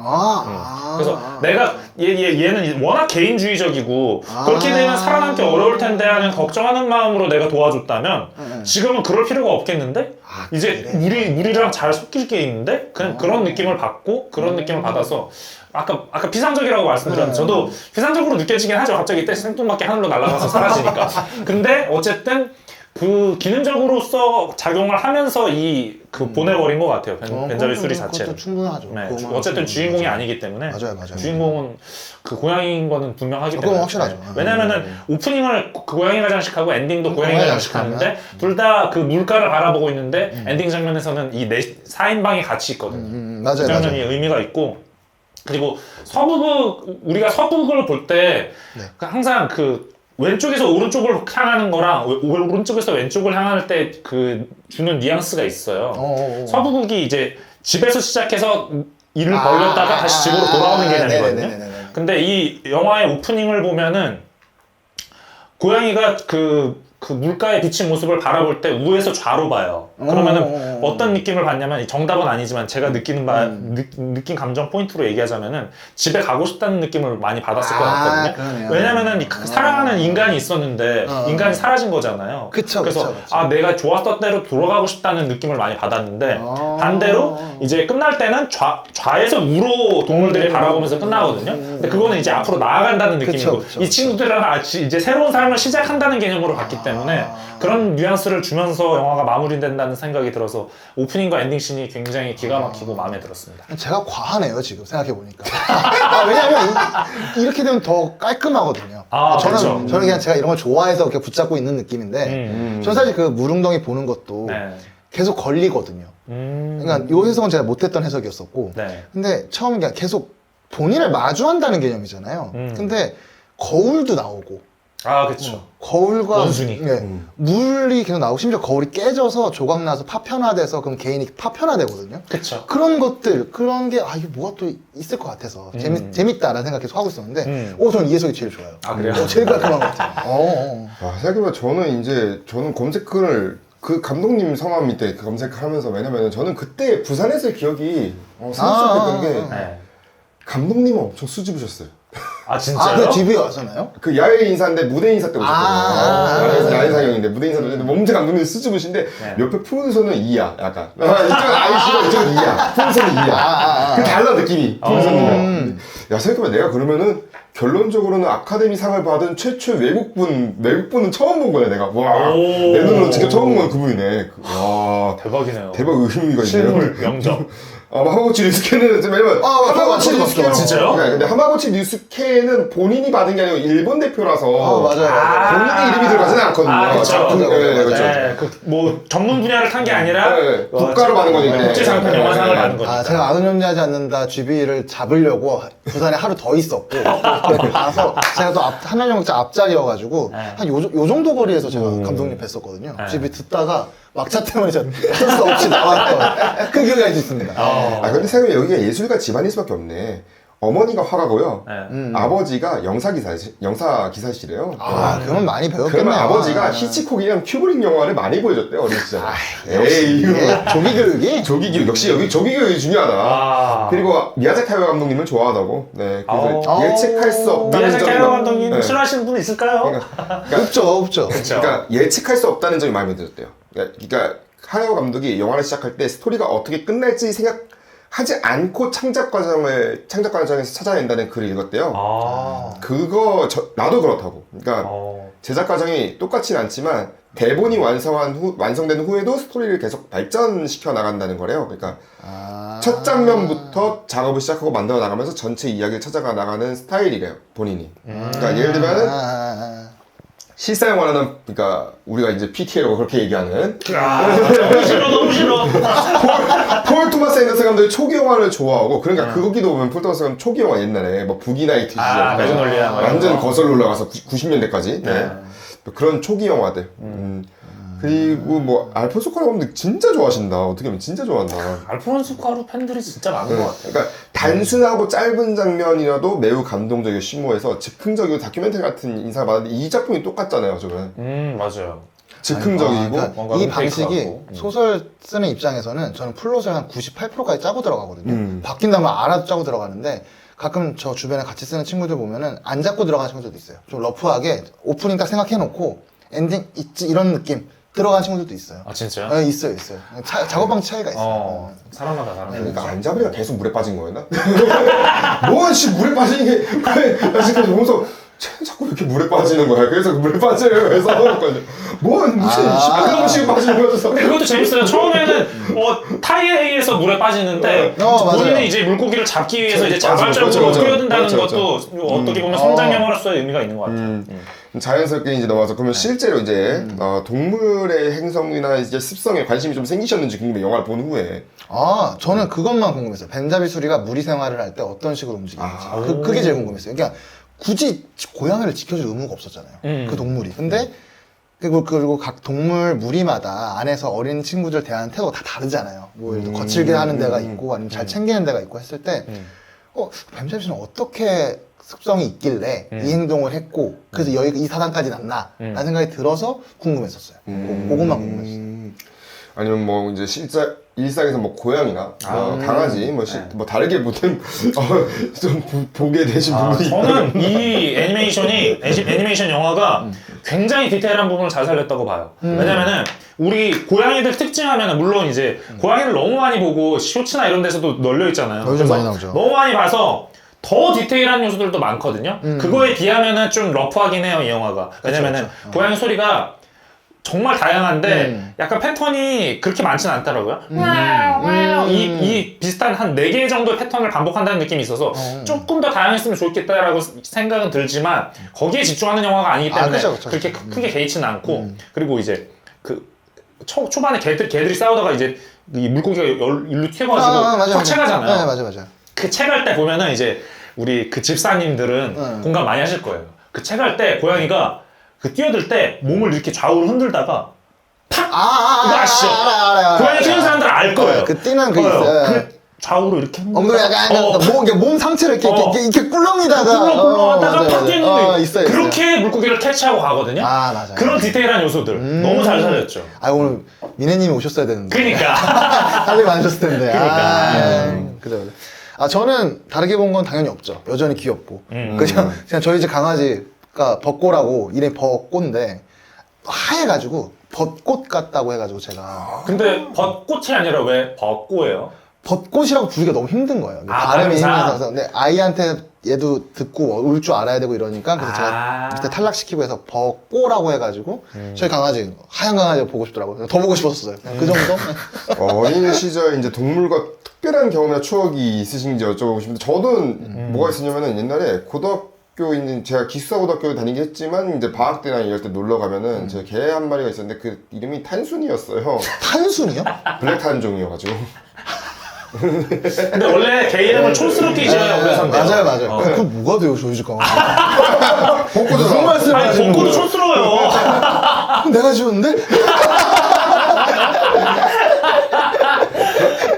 그래서 내가 얘는 워낙 개인주의적이고 그렇게 되면 살아남기 어려울 텐데 하는 걱정하는 마음으로 내가 도와줬다면 지금은 그럴 필요가 없겠는데 이제 우리랑 잘 섞일 게 있는데 그냥 그런 느낌을 받고 그런 느낌을 받아서 아까 비상적이라고 말씀드렸는데 저도 비상적으로 느껴지긴 하죠. 갑자기 때 생뚱맞게 하늘로 날아가서 사라지니까. 근데 어쨌든 그 기능적으로서 작용을 하면서 보내버린 것 같아요. 벤자민 수리 자체를. 그것도 충분하죠. 네, 그거만 어쨌든 주인공이 맞아요. 아니기 때문에 맞아요. 주인공은 그 고양이인 거는 분명하기 그건 때문에 확실하죠. 네. 왜냐면은 오프닝을 그 고양이가 장식하고 엔딩도 고양이가 고양이가 장식하는데 둘 다 그 물가를 바라보고 있는데 엔딩 장면에서는 이 4인방이 같이 있거든요. 맞아요. 그 장면이 맞아요. 의미가 있고 그리고 우리가 서북을 볼 때 네. 항상 그 왼쪽에서 오른쪽을 향하는 거랑 오른쪽에서 왼쪽을 향할 때 그 주는 뉘앙스가 있어요. 서부국이 이제 집에서 시작해서 일을 벌렸다가 다시 집으로 돌아오는 개념이거든요. 네네네네네. 근데 이 영화의 오프닝을 보면은 고양이가 그 물가에 비친 모습을 바라볼 때 우에서 좌로 봐요. 그러면은 어떤 느낌을 받냐면 이 정답은 아니지만 제가 느끼는 느낀 감정 포인트로 얘기하자면은 집에 가고 싶다는 느낌을 많이 받았을 것 같거든요. 그러네요. 왜냐면은 사랑하는 인간이 있었는데 인간이 사라진 거잖아요. 그쵸, 그래서 그쵸, 그쵸. 내가 좋았던 대로 돌아가고 싶다는 느낌을 많이 받았는데 반대로 이제 끝날 때는 좌에서 우로 동물들이 바라보면서 끝나거든요. 근데 그거는 이제 앞으로 나아간다는 느낌이고 그쵸, 이 친구들은 이제 새로운 삶을 시작한다는 개념으로 봤기 때문에 그런 뉘앙스를 주면서 영화가 마무리된다는 생각이 들어서 오프닝과 엔딩 씬이 굉장히 기가 막히고 마음에 들었습니다. 제가 과하네요 지금 생각해보니까. 왜냐면 이렇게 되면 더 깔끔하거든요. 그렇죠. 저는 그냥 제가 이런 걸 좋아해서 이렇게 붙잡고 있는 느낌인데 저는 사실 그 무릉덩이 보는 것도 네. 계속 걸리거든요. 그러니까 이 해석은 제가 못했던 해석이었었고 네. 근데 처음 그냥 계속 본인을 마주한다는 개념이잖아요. 근데 거울도 나오고 그렇죠. 거울과 원숭이. 네, 물이 계속 나오고 심지어 거울이 깨져서 조각나서 파편화돼서 그럼 개인이 파편화되거든요. 그렇죠. 그런 것들 그런 게 이게 뭐가 또 있을 것 같아서 재밌다라는 생각 계속 하고 있었는데 저는 이 해석이 제일 좋아요. 그래요? 제일 깔끔한 것 같아요. 생각해보면 저는 검색을 그 감독님 성함 밑에 검색을 하면서 왜냐면 저는 그때 부산에서의 기억이 생각했던 게 네. 감독님은 엄청 수줍으셨어요. 진짜요? 그 집에 왔었나요? 그 야외 인사인데 무대 인사 때 오셨거든요. 야외 상영인데 무대 인사 때 오셨는데 몸체 감독님 수줍으신데 옆에 프로듀서는 이야 약간 이쪽은 아이씨고 이쪽은 이야 프로듀서는 이야 그 달라 느낌이 프로듀서는 야 생각해보면 내가 그러면은 결론적으로는 아카데미 상을 받은 최초 외국분은 처음 본 거야 내가 내 눈으로 직접 처음 본 건 그분이네. 와 대박이네요. 대박 의미가 있네요. 실물 명적. 하마고치 뉴스케는 왜냐면 하마고치 뉴스케는 진짜요? 근데 하마고치 뉴스케는 본인이 받은 게 아니고 일본 대표라서 맞아요. 본인의 이름이 들어가진 않거든요. 그렇죠. 작품, 네, 그렇죠. 네, 뭐 전문 분야를 탄 게 아니라 네, 국가로 받은 거니까. 국제 장편 영화상을 받은 거니까. 제가 아는 염려하지 않는다 GB를 잡으려고 부산에 하루 더 있었고 가서 제가 또 한양영장 앞자리여가지고 한 요 정도 거리에서 제가 감독님 뵀었거든요. GB 듣다가 막차 때문에 저는 어쩔 수 없이 나왔던 그 기억이 아직 있습니다. 근데 생각해보면 여기가 예술가 집안일 수밖에 없네. 어머니가 화가고요. 아버지가 영사기사시래요. 그러면 많이 배웠겠네요. 그러면 아버지가 히치콕이랑 큐브릭 영화를 많이 보여줬대요, 어린 시절에. 에이, 조기교육이? 조기교육, 역시 여기 조기교육이 중요하다. 그리고 미야자키 하야오 감독님을 좋아하다고. 네, 그래서 예측할 수 없다는 미야자키 점이 하야오 감독님 네. 싫어하시는 분 있을까요? 없죠. 그러니까 예측할 수 없다는 점이 마음에 들었대요. 그러니까 하야오 감독이 영화를 시작할 때 스토리가 어떻게 끝날지 생각하지 않고 창작 과정에서 찾아낸다는 글을 읽었대요. 나도 그렇다고. 그러니까 제작 과정이 똑같진 않지만 대본이 완성된 후에도 스토리를 계속 발전시켜 나간다는 거래요. 그러니까 첫 장면부터 작업을 시작하고 만들어 나가면서 전체 이야기를 찾아가 나가는 스타일이래요, 본인이. 그러니까 예를 들면은 실사영화는 그러니까 우리가 이제 PT라고 그렇게 얘기하는 너무 싫어. 폴 토마스 토마스 앤더슨 감독이 초기 영화를 좋아하고 그러니까 그거기도 보면 폴 토마스 감독 초기 영화 옛날에 뭐 부기나이트 시절 매그놀리아 완전 거슬러 올라가서 90년대까지 네. 그런 초기 영화들. 그리고 뭐 알폰소 쿠아론 감독 진짜 좋아하신다. 어떻게 보면 진짜 좋아한다. 알폰소 쿠아론 팬들이 진짜 많은 것 같아요. 그러니까 단순하고 짧은 장면이라도 매우 감동적이고 심오해서 즉흥적이고 다큐멘터리 같은 인상을 받았는데 이 작품이 똑같잖아요, 저는. 맞아요. 즉흥적이고 그러니까 뭔가 이 음페이스가 방식이 같고. 소설 쓰는 입장에서는 저는 플롯을 한 98%까지 짜고 들어가거든요. 바뀐다면 알아도 짜고 들어가는데 가끔 저 주변에 같이 쓰는 친구들 보면은 안 잡고 들어가는 친구들도 있어요. 좀 러프하게 오프닝 딱 생각해놓고 엔딩 있지 이런 느낌 들어가는 친구들도 있어요. 아 진짜요? 네, 있어요. 작업 방식 차이가 있어요. 사람마다 다른 그러니까 안잡으리가 계속 물에 빠진 거였나? 뭐지 물에 빠지는 게 나 지금 보면서 쟤는 자꾸 왜 이렇게 물에 빠지는 거야. 그래서 물에 빠져요. 그래서 뭔 무슨 그런 식으로 빠지는 거였어. 근데 그것도 재밌어요. 처음에는 타이에 의해서 물에 빠지는데 맞아요. 본인은 이제 물고기를 잡기 위해서 이제 자발적으로 맞아. 뛰어든다는 맞아. 것도 어떻게 보면 성장 영화로서의 의미가 있는 것 같아요. 자연스럽게 이제 넘어와서 그러면 실제로 이제 동물의 행성이나 이제 습성에 관심이 좀 생기셨는지 궁금해. 영화를 본 후에. 저는 그것만 궁금했어요. 벤자비 수리가 무리 생활을 할 때 어떤 식으로 움직이는지. 그게 제일 궁금했어요. 그러니까 굳이 고양이를 지켜줄 의무가 없었잖아요. 그 동물이. 근데 그리고 각 동물 무리마다 안에서 어린 친구들 대하는 태도가 다 다르잖아요. 뭐 예를 들어 거칠게 하는 데가 있고 아니면 잘 챙기는 데가 있고 했을 때 뱀자비 수는 어떻게 습성이 있길래 이 행동을 했고 그래서 여기가 이 사단까지 났나 라는 생각이 들어서 궁금했었어요. 그것만 궁금했어요. 아니면 뭐 이제 일상에서 뭐 고양이나 뭐 강아지 뭐 다르게 보든 좀 보게 되신 부분이 저는 이 애니메이션 영화가 굉장히 디테일한 부분을 잘 살렸다고 봐요. 왜냐면은 우리 고양이들 특징하면은 물론 이제 고양이를 너무 많이 보고 쇼츠나 이런 데서도 널려 있잖아요. 요즘 그래서 많이 나오죠. 너무 많이 봐서 더 디테일한 요소들도 많거든요. 그거에 비하면은 좀 러프하긴 해요, 이 영화가. 왜냐면은 고양이 소리가 정말 다양한데 약간 패턴이 그렇게 많진 않더라고요. 이 비슷한 한 4개 정도의 패턴을 반복한다는 느낌이 있어서 조금 더 다양했으면 좋겠다라고 생각은 들지만 거기에 집중하는 영화가 아니기 때문에 그쵸. 그렇게 크게 개의치는 않고 그리고 이제 그 초반에 개들이 싸우다가 이제 이 물고기가 일로 튀어가지고 확 채가잖아요. 네, 맞아. 그 채갈 때 보면은 이제 우리 그 집사님들은 공감 많이 하실 거예요. 그 채갈 때 고양이가 그 뛰어들 때 몸을 이렇게 좌우로 흔들다가 팍! 이거 아시죠? 고양이 키우는 사람들은 알 거예요. 그 뛰는 그 있어요. 그 좌우로 이렇게 엉덩이 약간 몸 상체를 이렇게 꿀렁이다가 꿀렁꿀렁하다가 팍 뛰는데 있어요. 그렇게 물고기를 캐치하고 가거든요. 맞아요. 그런 디테일한 요소들 너무 잘 살렸죠. 오늘 미네님이 오셨어야 되는데. 그러니까 할 일 많으셨을 텐데. 그러니까. 그죠. 저는 다르게 본 건 당연히 없죠. 여전히 귀엽고. 그냥 저희 집 강아지가 벚꽃라고 이름이 벚꽃인데 하얘가지고 벚꽃 같다고 해가지고 제가 근데 벚꽃이 아니라 왜 벚꽃이에요? 벚꽃이라고 부르기가 너무 힘든 거예요. 발음이 힘들어서. 근데 아이한테 얘도 듣고 울 줄 알아야 되고 이러니까 그래서 제가 밑에 탈락시키고 해서 벚꽃라고 해가지고 저희 강아지 하얀 강아지 보고 싶더라고요. 더 보고 싶었어요. 그 정도? 어린 시절 이제 동물과 특별한 경험이나 추억이 있으신지 여쭤보고 싶은데 저는 뭐가 있었냐면은 옛날에 고등학교 있는 제가 기숙사 고등학교 다니긴 했지만 이제 방학 때나 이럴 때 놀러 가면은 제가 개 한 마리가 있었는데 그 이름이 탄순이었어요. 탄순이요? 블랙 탄종이어가지고. 근데 원래 개 이름을 촌스럽게 지어야 오래 산대요. 맞아요. 그거 뭐가 돼요, 저희 집 강아지? 벚꽃으로 말씀을 아니 하시는 벚꽃도 거예요? 촌스러워요. 내가 지었는데?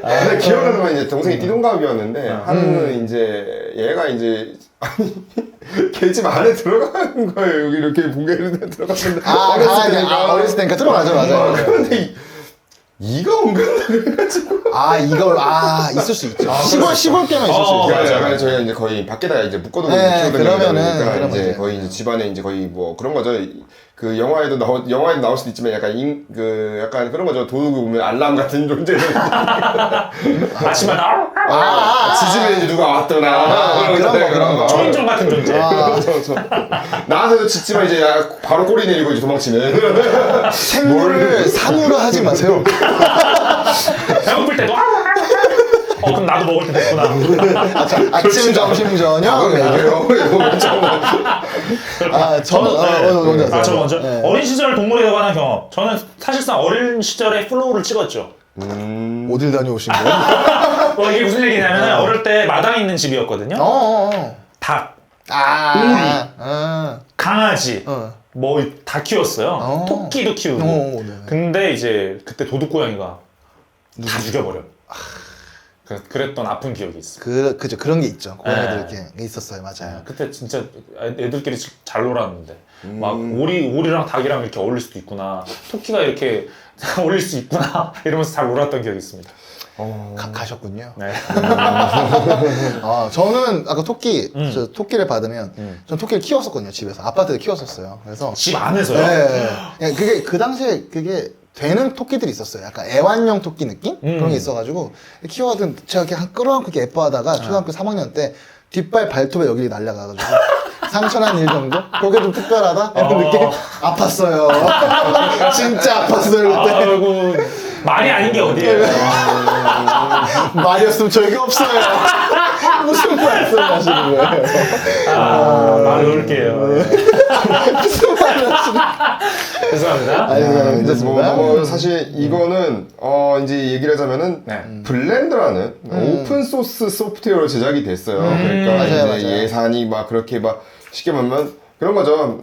근데 기억나는 건 이제 동생이 띠동갑이었는데 하루는 이제 얘가 이제 걔집 안에 들어가는 거예요. 여기 이렇게 봉개를 들어갔는데 어렸을 때니까 들어가죠, 맞아요. 그런데 이가 엉간다 그래가지고 이걸 있을 수 있죠. 시골 개만 있을 수 있죠. 그러니까 저희가 이제 거의 밖에다가 이제 묶어두고 네, 그러면은 이제 거의 이제 집안에 이제 거의 뭐 그런 거죠. 그 영화에도 나올 수도 있지만 약간 약간 그런 거죠. 도둑이 오면 알람 같은 존재. 아침마다 지집에 이제 누가 왔더나 그런 거. 초인종 같은 존재. 나한테도 짖지만 이제 바로 꼬리 내리고 이제 도망치는. 생물을 상으로 하지 마세요. 배고플 때도 그럼 나도 먹을 때 됐구나. 아침, 점심, 저녁. 저 먼저. 어린 시절 동물에 관한 경험. 저는 사실상 어린 시절에 플로우를 찍었죠. 어딜 다녀오신 거예요? 이게 무슨 얘기냐면 어릴 때 마당에 있는 집이었거든요. 닭, 강아지, 뭐 다 키웠어요. 토끼도 키우고. 네네. 근데 이제 그때 도둑고양이가 다 죽여버려. 그랬던 아픈 기억이 있어. 그죠. 그런 게 있죠. 고양이들 네. 이렇게 있었어요. 맞아요. 그때 진짜 애들끼리 잘 놀았는데 막 오리랑 닭이랑 이렇게 어울릴 수도 있구나. 토끼가 이렇게 어울릴 수 있구나 이러면서 잘 놀았던 기억이 있습니다. 가셨군요. 네. 저는 아까 토끼, 저 토끼를 받으면, 전 토끼를 키웠었거든요, 집에서. 아파트에 키웠었어요. 그래서. 집 안에서요? 네. 그게, 그 당시에 그게 되는 토끼들이 있었어요. 약간 애완용 토끼 느낌? 그런 게 있어가지고, 키워가지고 제가 이렇게 끌어안고 이렇게 예뻐하다가 초등학교 3학년 때 뒷발 발톱에 여기 날려가가지고. 상처난 일 정도? 그게 좀 특별하다? 이런 느낌? 아팠어요. 진짜 아팠어요, 그때. 아이고 말이 아닌 게 어디예요? 말이었으면 저기 없어요. 무슨 말씀 하시는 거예요? 말 놓을게요. 무슨 말 하시는 죄송합니다. 아니, 이제 괜찮습니다. 사실 이거는 이제 얘기를 하자면은 네. 블렌더라는 오픈 소스 소프트웨어로 제작이 됐어요. 그러니까 맞아요, 이제 맞아요. 예산이 막 그렇게 막 쉽게 말하면 그런 거죠.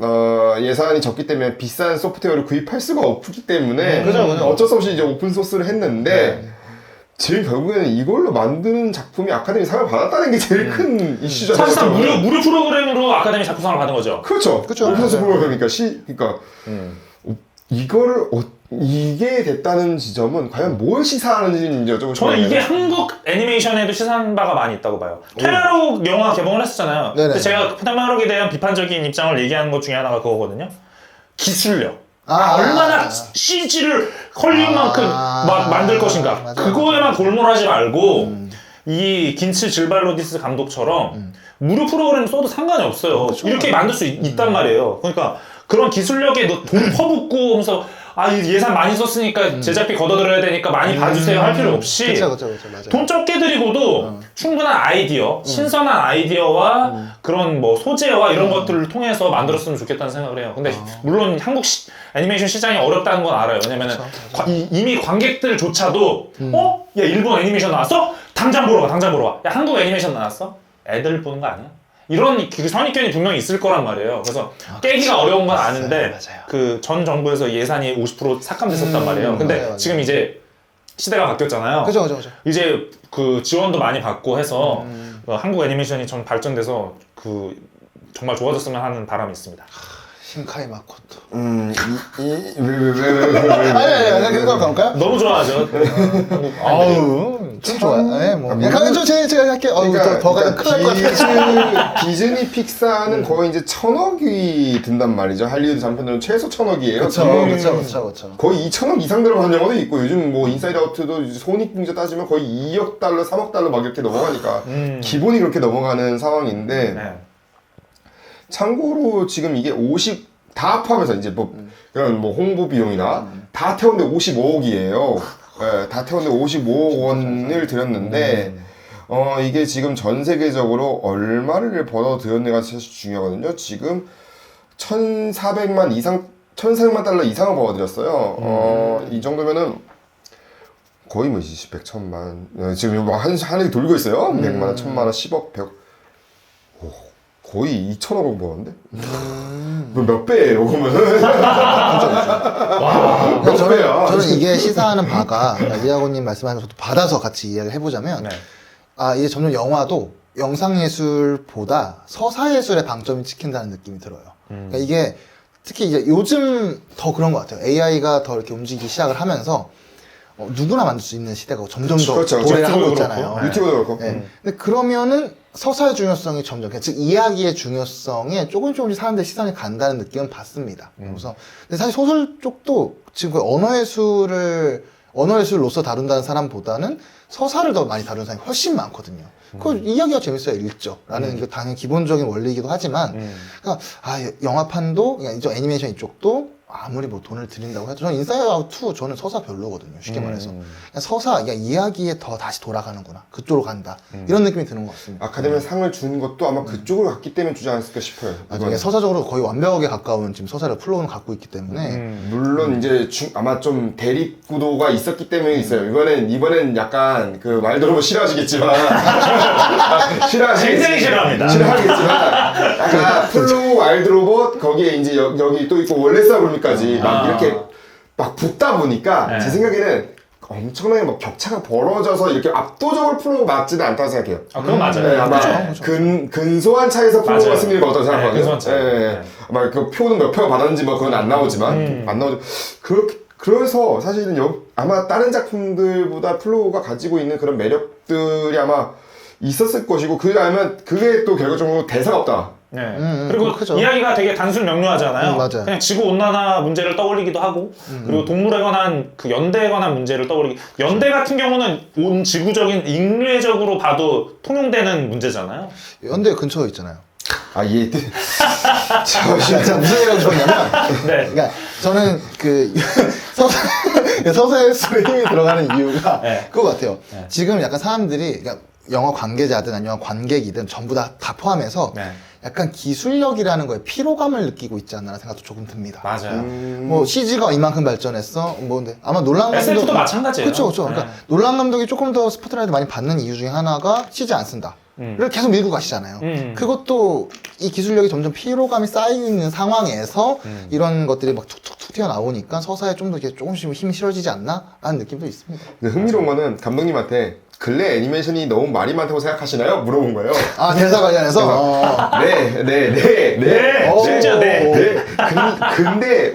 예산이 적기 때문에 비싼 소프트웨어를 구입할 수가 없기 때문에 그죠. 어쩔 수 없이 이제 오픈 소스를 했는데 제일 결국에는 이걸로 만드는 작품이 아카데미 상을 받았다는 게 제일 큰 이슈잖아요. 사실상 무료 프로그램으로 아카데미 작품상을 받은 거죠. 그렇죠. 그쵸. 오픈 소스 프로그램이니까 그러니까 이거를 이게 됐다는 지점은 과연 뭘 시사하는지는 이제 좀 저는 이게 한국 애니메이션에도 시사한 바가 많이 있다고 봐요. 테마록 영화 개봉을 했었잖아요. 네네. 근데 제가 테마록에 대한 비판적인 입장을 얘기하는 것 중에 하나가 그거거든요. 기술력. 얼마나 CG를 헐리우드만큼 막 만들 것인가. 맞아요. 그거에만 골몰하지 말고 이 긴츠 질발로디스 감독처럼 무료 프로그램 써도 상관이 없어요. 이렇게 만들 수 있단 말이에요. 그러니까 그런 기술력에 너 돈 퍼붓고 하면서 이 예산 많이 썼으니까 제작비 걷어들여야 되니까 많이 봐주세요 할 필요 없이 그쵸, 맞아요. 돈 적게 들이고도 충분한 아이디어, 신선한 아이디어와 그런 뭐 소재와 이런 것들을 통해서 만들었으면 좋겠다는 생각을 해요. 근데 물론 한국 애니메이션 시장이 어렵다는 건 알아요. 왜냐면은 이미 관객들조차도 야 일본 애니메이션 나왔어? 당장 보러 가. 야 한국 애니메이션 나왔어? 애들 보는 거 아니야? 이런 그 선입견이 분명히 있을 거란 말이에요. 그래서 깨기가 어려운 건 아는데 맞아요. 그 전 정부에서 예산이 50% 삭감됐었단 말이에요. 근데 맞아요. 지금 이제 시대가 바뀌었잖아요. 그죠. 이제 그 지원도 많이 받고 해서 한국 애니메이션이 좀 발전돼서 그 정말 좋아졌으면 하는 바람이 있습니다. 신카이 마코토. 왜 아니, 그거 가볼까요? 너무 좋아하죠. 아우, 좀 좋아요. 네, 뭐. 약간 좀 제가 할게요. 더 가면 큰일 날것 같아요. 디즈니 픽사는 거의 이제 1,000억이 든단 말이죠. 할리우드 장편들은 최소 1,000억이에요. 그쵸. 거의 2,000억 이상 들어가는 영화도 있고 요즘 뭐 인사이드 아웃도 손익분자 따지면 거의 2억 달러, 3억 달러 막 이렇게 넘어가니까 기본이 그렇게 넘어가는 상황인데 네. 참고로 지금 이게 다 포함해서 이제 뭐 그런 뭐 홍보 비용이나 다 태웠는데 55억이에요. 네, 다 태웠는데 55억 원을 들였는데 이게 지금 전 세계적으로 얼마를 벌어들였느냐가 사실 중요하거든요. 지금 1,400만 달러 이상을 벌어들였어요. 이 정도면은 거의 뭐 100, 1000만 지금 뭐 한해 돌고 있어요. 100만 원, 1000만 원, 10억, 100억. 거의 2,000억 벌었는데? 몇 배예요, 그러면은? 몇 배야? 저는 이게 시사하는 바가, 이하고님 말씀하신 것도 받아서 같이 이야기를 해보자면, 네. 이제 점점 영화도 영상예술보다 서사예술에 방점이 찍힌다는 느낌이 들어요. 그러니까 이게 특히 이제 요즘 더 그런 것 같아요. AI가 더 이렇게 움직이기 시작을 하면서, 누구나 만들 수 있는 시대가 점점 더 그렇죠. 도래를 하고 유튜브도 있잖아요. 그렇고. 유튜브도 그렇고. 네. 근데 그러면은 서사의 중요성이 점점, 즉 이야기의 중요성에 조금씩 사람들의 시선이 간다는 느낌은 받습니다. 그래서 근데 사실 소설 쪽도 지금 그 언어예술로서 다룬다는 사람보다는 서사를 더 많이 다루는 사람이 훨씬 많거든요. 그 이야기가 재밌어야 읽죠. 라는 게 당연히 기본적인 원리이기도 하지만, 그러니까 영화판도, 그러니까 이쪽 애니메이션 이쪽도 아무리 뭐 돈을 드린다고 해도 저는 인사이드 아웃 2 저는 서사 별로거든요. 쉽게 말해서 그냥 서사 그냥 이야기에 더 다시 돌아가는구나 그쪽으로 간다 이런 느낌이 드는 것 같습니다. 아카데미 상을 주는 것도 아마 그쪽으로 갔기 때문에 주지 않았을까 싶어요. 나중에 서사적으로 거의 완벽하게 가까운 지금 서사를 플로우는 갖고 있기 때문에 물론 이제 아마 좀 대립 구도가 있었기 때문에 있어요. 이번엔 약간 그 말 들어보면 싫어하시겠지만 굉장히 싫어합니다. 싫어하겠지만 약간 플로우 와일드로봇 거기에 이제 여기 또 있고 원래 싸움까지 막 이렇게 막 붙다 보니까 네. 제 생각에는 엄청나게 뭐 격차가 벌어져서 이렇게 압도적으로 플로우가 맞지는 않다고 생각해요. 그건 맞아요. 네, 아마 그죠. 근소한 차에서 플로우가 맞아요. 승리를 거둔 생각하거든요. 근소한 차. 네. 아마 그 표는 몇 표가 받았는지 뭐 그건 안 나오지만 안 나오죠. 그래서 사실은 아마 다른 작품들보다 플로우가 가지고 있는 그런 매력들이 아마 있었을 것이고 그게 또 결과적으로 대사가 없다. 네. 그리고 크죠. 이야기가 되게 단순 명료하잖아요. 맞아요. 그냥 지구 온난화 문제를 떠올리기도 하고, 그리고 동물에 관한 그 연대에 관한 문제를 떠올리기. 연대 같은 경우는 온 지구적인 인류애적으로 봐도 통용되는 문제잖아요. 연대 근처에 있잖아요. 아, 예. 진짜 무슨 얘기하고 싶었냐면 네. 그러니까 저는 그 서사에 힘이 들어가는 이유가 네. 그거 같아요. 네. 지금 약간 사람들이 그러니까 영화 관계자든 아니면 관객이든 전부 다 포함해서 네. 약간 기술력이라는 거에 피로감을 느끼고 있지 않나 생각도 조금 듭니다. 맞아요. 뭐 CG가 이만큼 발전했어. 뭐 근데 아마 놀란 감독 SF도 마찬가지예요. 그렇죠. 그러니까 네. 놀란 감독이 조금 더 스포트라이트 많이 받는 이유 중에 하나가 CG 안 쓴다. 를 계속 밀고 가시잖아요. 그것도 이 기술력이 점점 피로감이 쌓이고 있는 상황에서 이런 것들이 막 툭툭툭 튀어나오니까 서사에 좀 더 조금씩 힘이 실어지지 않나? 라는 느낌도 있습니다. 근데 흥미로운 거는 감독님한테 근래 애니메이션이 너무 말이 많다고 생각하시나요? 물어본 거예요. 아, 대사 관련해서? 네. 심지어 네. 근데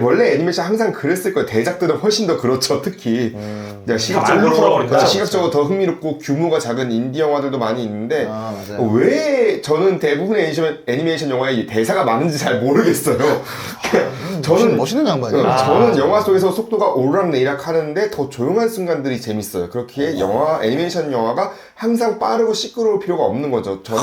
원래 애니메이션 항상 그랬을 거예요. 대작들은 훨씬 더 그렇죠. 특히 내가 말로 풀어버린다. 시각적으로 더 흥미롭고 규모가 작은 인디 영화들도 많이 있는데 아, 맞아요. 왜 저는 대부분의 애니메이션 영화에 대사가 많은지 잘 모르겠어요. 저는 멋있는 양반이에요. 저는 영화 속에서 속도가 오르락내리락 하는데 더 조용한 순간들이 재밌어요. 그렇기에 애니메이션 영화가 항상 빠르고 시끄러울 필요가 없는 거죠. 저는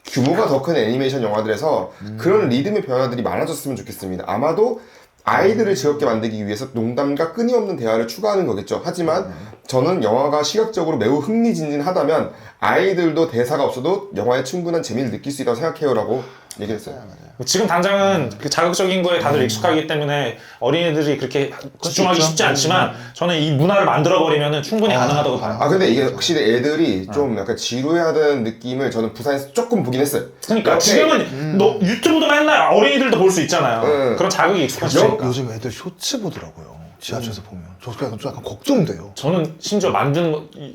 규모가 더 큰 애니메이션 영화들에서 그런 리듬의 변화들이 많아졌으면 좋겠습니다. 아마도 아이들을 즐겁게 만들기 위해서 농담과 끊임없는 대화를 추가하는 거겠죠. 하지만 저는 영화가 시각적으로 매우 흥미진진하다면 아이들도 대사가 없어도 영화에 충분한 재미를 느낄 수 있다고 생각해요라고 얘기했어요. 지금 당장은 그 자극적인 거에 다들 익숙하기 때문에 어린이들이 그렇게 집중하기 쉽지 않지만 저는 이 문화를 만들어버리면 충분히 가능하다고 봐요. 아 근데 이게 확실히 애들이 좀 약간 지루해하는 느낌을 저는 부산에서 조금 보긴 했어요. 그러니까 지금은 너 유튜브도 맨날 어린이들도 볼 수 있잖아요. 그런 자극이 익숙하시니까. 요즘 애들 쇼츠 보더라고요. 지하철에서 보면. 저 약간 걱정돼요. 저는 심지어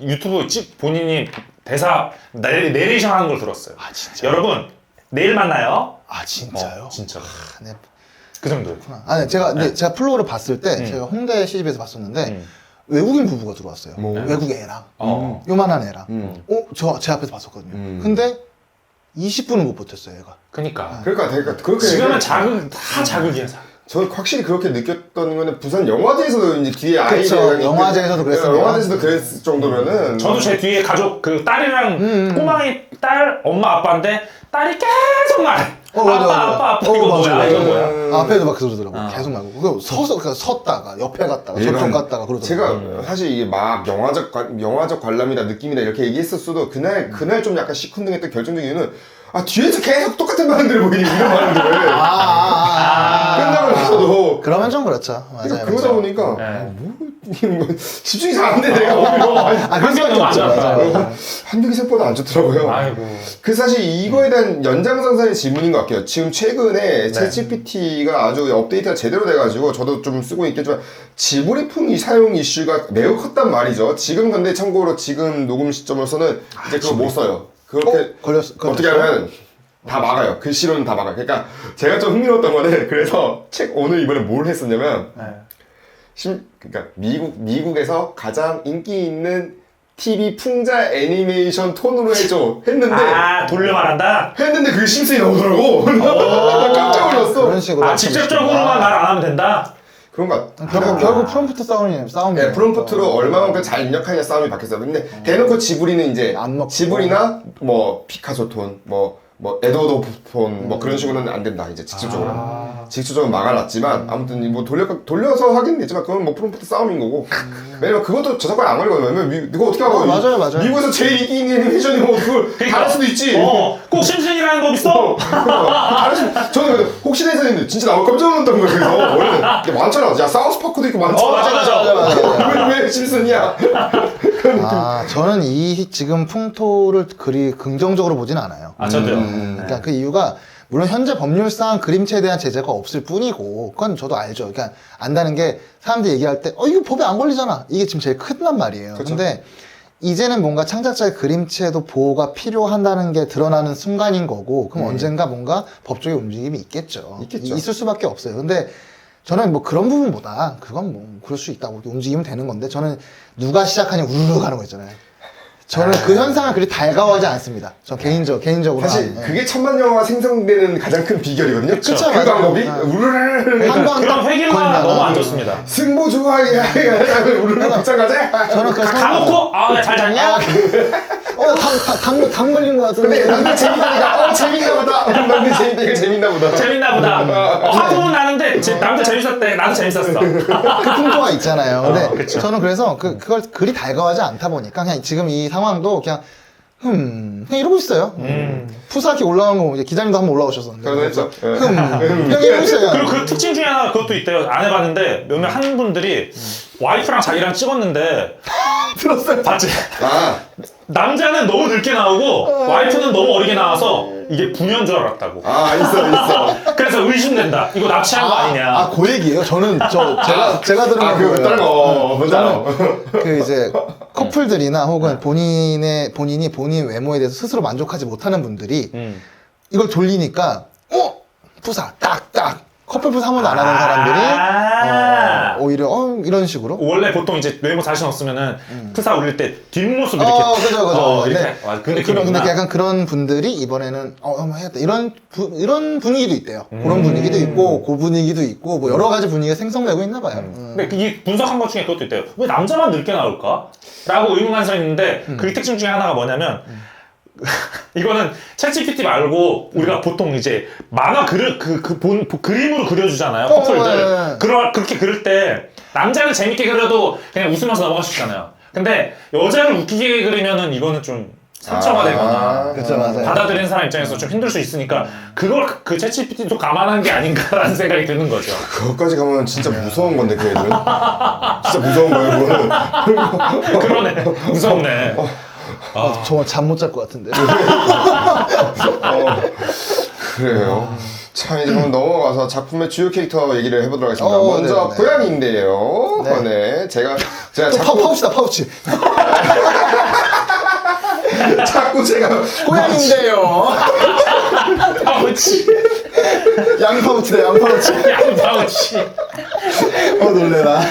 유튜브 본인이 대사 내레이션 하는 걸 들었어요. 아, 진짜? 여러분 내일 만나요. 아, 진짜요? 진짜. 네. 그 정도. 아, 네, 제가 플로우를 봤을 때 제가 홍대 시집에서 봤었는데 외국인 부부가 들어왔어요. 외국 애랑 요만한 애랑. 제 앞에서 봤었거든요. 근데 20분은 못 버텼어요, 얘가. 그러니까 그렇게 지금은 다 자극이야. 저는 확실히 그렇게 느꼈던 거는 부산 영화제에서도 이제 뒤에 그쵸, 아이들 영화제에서도 그랬으면. 영화제에서도 그랬을 정도면은 저도 제 뒤에 가족 그 딸이랑 꼬망이 딸 엄마 아빠인데 딸이 계속 말해. 아빠 이거 뭐야 이거 뭐야. 앞에도 막 그러더라고. 계속 말고. 그거 섰다가 옆에 갔다가 저쪽 갔다가 그러더라고. 제가 사실 이게 막 영화적 관람이다 느낌이다 이렇게 얘기했었어도 그날 좀 약간 시큰둥했던 결정적인 이유는 뒤에서 계속 똑같은 반응들을 보이니 이런 반응들을 끝나고 나서도 그러면 좀 그렇죠. 맞아요. 그러다 보니까 네. 집중이 잘 안 돼 내가 오히려 그럴 수밖에 없죠. 맞아요. 한두기 생각보다 안 좋더라고요. 아이고. 그 사실 이거에 대한 연장선상의 질문인 것 같아요. 지금 최근에 챗GPT가 아주 업데이트가 제대로 돼가지고 저도 좀 쓰고 있겠지만 지브리풍 사용 이슈가 매우 컸단 말이죠. 지금 근데 참고로 지금 녹음 시점으로서는 이제 그거 못 써요. 그렇게 어떻게 하면 다 막아요. 글씨로는 다 막아요. 그러니까 제가 좀 흥미로웠던 거는 그래서 오늘 이번에 뭘 했었냐면 그러니까 미국에서 가장 인기 있는 TV 풍자 애니메이션 톤으로 해줘 했는데 돌려 말한다. 했는데 그게 심슨이 나오더라고. 나 깜짝 놀랐어. 그런 식으로. 직접적으로만 말 안 하면 된다. 그런가? 결국 프롬프트 싸움이에요. 네, 프롬프트로 얼마만큼 잘 입력하냐 싸움이 바뀌었어요. 근데 대놓고 지브리는 이제 안 먹고. 지브리나 뭐 피카소 톤, 뭐 뭐 에드워드 폰 뭐 그런 식으로는 안 된다 이제 직접적으로 직접적으로 막아놨지만 아무튼 뭐 돌려서 하긴 했지만 그건 뭐 프롬프트 싸움인 거고 왜냐면 그것도 저작권이 안 걸리거든요. 왜냐면 누가 어떻게 하고 맞아요. 미국에서 제일 인기 있는 애니메이션이 뭐 그걸 다를 수도 있지. 꼭 심슨이라는 법 있어. 저는 근데 혹시나 해서 했는데 진짜 나올 깜짝 놀랐던 거예요. 그래서 원래는 근데 많잖아. 야 사우스파크도 있고 많잖아. 맞아. 왜 심슨이야? 저는 이 지금 풍토를 그리 긍정적으로 보진 않아요. 저도요. 그러니까 그 이유가 물론 현재 법률상 그림체에 대한 제재가 없을 뿐이고 그건 저도 알죠. 그러니까 안다는 게 사람들이 얘기할 때 이거 법에 안 걸리잖아. 이게 지금 제일 크단 말이에요. 그쵸? 근데 이제는 뭔가 창작자의 그림체도 보호가 필요한다는 게 드러나는 순간인 거고 그럼 언젠가 뭔가 법적인 움직임이 있겠죠. 있을 수밖에 없어요. 근데 저는 뭐 그런 부분보다 그건 뭐 그럴 수 있다고 움직이면 되는 건데 저는 누가 시작하냐 우르르 가는 거 있잖아요. 저는 그 현상을 그리 달가워하지 않습니다. 저 개인적으로. 사실 그게 천만 영화가 생성되는 가장 큰 비결이거든요. 그쵸, 그 맞아요. 방법이 우르르르 그런 회기가 너무 안 좋습니다. 승부 좋아해 우르르 극장 가자. 저는 그래서 가놓고 잘 잤냐? 당 걸린 것 같은데. 근데 남들 재밌다니까 재밌나 보다. 남들 재밌다 이거 재밌나 보다. 재밌나 보다. 화통은 나는데 남들 재밌었대. 나도 재밌었어. 그 풍토가 있잖아요. 근데 저는 그래서 그걸 그리 달가워하지 않다 보니까 그냥 지금 이 상황도 그냥 이러고 있어요. 푸사 이렇게 올라오는 거 이제 기자님도 한번 올라오셨었는데. 그래서 그냥 이러고 있어요. 그리고 그 특징 중에 하나 그것도 있대요. 안 해봤는데 몇몇 한 분들이 와이프랑 자기랑 찍었는데 들었어요. 봤지? 아 남자는 너무 늦게 나오고 와이프는 너무 어리게 나와서 이게 분연 줄 알았다고. 있어. 그래서 의심된다. 이거 납치한 거 아니냐. 그 얘기예요. 저는 제가 들은 거 그 다른 거 뭔지 알아. 그 이제 커플들이나 혹은 본인이 본인 외모에 대해서 스스로 만족하지 못하는 분들이 이걸 돌리니까 푸사 딱딱 커플 푸사 한 번도 안 하는 사람들이 오히려 이런 식으로 원래 보통 이제 외모 자신 없으면은 프사 올릴 때 뒷모습 이렇게 그죠. 이렇게 근데 약간 그런 분들이 이번에는 한번 해야겠다 이런 분위기도 있대요. 그런 분위기도 있고 그 분위기도 있고 뭐 여러 가지 분위기가 생성되고 있나 봐요. 근데 이게 분석한 것 중에 그것도 있대요. 왜 남자만 늦게 나올까? 라고 의문간설이 있는데 그 특징 중에 하나가 뭐냐면 이거는 챗GPT 말고 우리가 보통 이제 만화 그림으로 그려주잖아요. 커플들. 그렇게 그릴 때 남자는 재밌게 그려도 그냥 웃으면서 넘어갈 수 있잖아요. 근데 여자를 웃기게 그리면은 이거는 좀 상처가 되거나 그쵸, 맞아요. 받아들이는 사람 입장에서 좀 힘들 수 있으니까 그걸 그 챗GPT도 감안한 게 아닌가라는 생각이 드는 거죠. 그것까지 가면 진짜 무서운 건데 그 애들은 진짜 무서운 거예요. 그거는. 그러네. 무섭네. 정말 잠 못 잘 것 같은데. 그래요. 자 이제 그럼 넘어가서 작품의 주요 캐릭터 얘기를 해보도록 하겠습니다. 먼저 네네. 고양이인데요. 네. 제가 또 자꾸 파우치. 자꾸 제가 고양인데요. 파우치. 양파우치다 양파우치. 양파우치. 놀래라.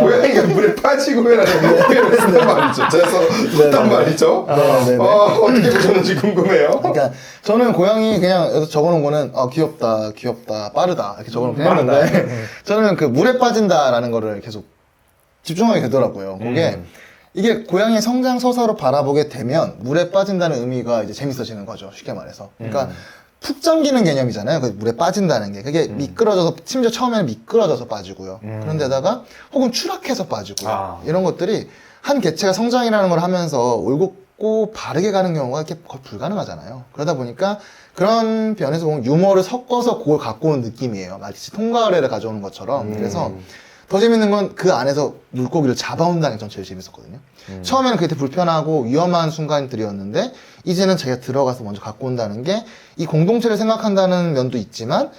고양이가 물에 빠지고요라는 표현을 쓴단 말이죠. 그래서 했단 말이죠. 네네네. 어떻게 보셨는지 궁금해요. 그러니까 저는 고양이 그냥 여기서 적어놓은 거는 귀엽다, 빠르다 이렇게 적어놓긴 했는데 저는 그 물에 빠진다라는 거를 계속 집중하게 되더라고요. 그게 이게 고양이의 성장 서사로 바라보게 되면 물에 빠진다는 의미가 이제 재밌어지는 거죠. 쉽게 말해서. 그러니까 푹 잠기는 개념이잖아요. 그 물에 빠진다는 게. 그게 미끄러져서, 심지어 처음에는 미끄러져서 빠지고요. 그런데다가 혹은 추락해서 빠지고요. 이런 것들이 한 개체가 성장이라는 걸 하면서 올곧고 바르게 가는 경우가 이렇게 거의 불가능하잖아요. 그러다 보니까 그런 면에서 보면 유머를 섞어서 그걸 갖고 오는 느낌이에요. 마치 통가을에를 가져오는 것처럼. 그래서 더 재밌는 건 그 안에서 물고기를 잡아온다는 게 전 제일 재밌었거든요. 처음에는 그게 되게 불편하고 위험한 순간들이었는데 이제는 자기가 들어가서 먼저 갖고 온다는 게 이 공동체를 생각한다는 면도 있지만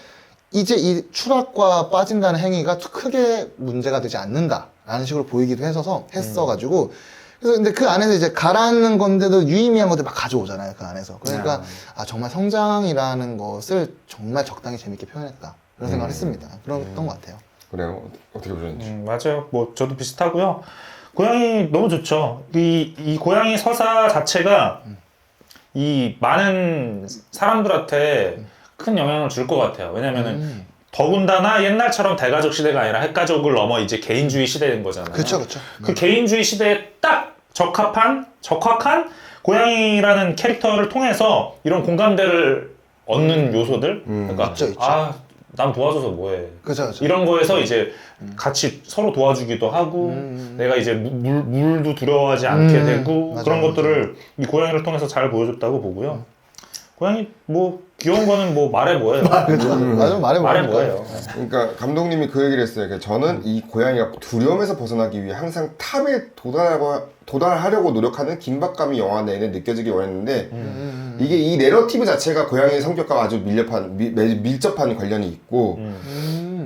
이제 이 추락과 빠진다는 행위가 크게 문제가 되지 않는다라는 식으로 보이기도 했어가지고 그래서 근데 그 안에서 이제 가라앉는 건데도 유의미한 것들 막 가져오잖아요. 그 안에서. 그러니까 정말 성장이라는 것을 정말 적당히 재밌게 표현했다. 그런 생각을 했습니다. 그랬던 것 같아요. 그래요. 어떻게 보셨는지. 맞아요. 뭐 저도 비슷하고요. 고양이 너무 좋죠. 이 고양이 서사 자체가 이 많은 사람들한테 큰 영향을 줄 것 같아요. 왜냐면은 더군다나 옛날처럼 대가족 시대가 아니라 핵가족을 넘어 이제 개인주의 시대인 거잖아요. 그렇죠. 그 개인주의 시대에 딱 적합한 고양이라는 캐릭터를 통해서 이런 공감대를 얻는 요소들, 그러니까 있죠, 있죠. 남 도와줘서 뭐해. 그죠. 이런 거에서 이제 같이 서로 도와주기도 하고 내가 이제 물도 두려워하지 않게 되고 맞아요, 그런 맞아요. 것들을 이 고양이를 통해서 잘 보여줬다고 보고요. 고양이 뭐 귀여운 거는 뭐 말해 뭐해요. 그죠. 맞아, 말해 뭐해요. 그러니까 감독님이 그 얘기를 했어요. 그러니까 저는 이 고양이가 두려움에서 벗어나기 위해 항상 탑에 도달하려고 노력하는 긴박감이 영화 내내 느껴지기 원했는데 이게 이 내러티브 자체가 고양이의 성격과 아주 밀접한 관련이 있고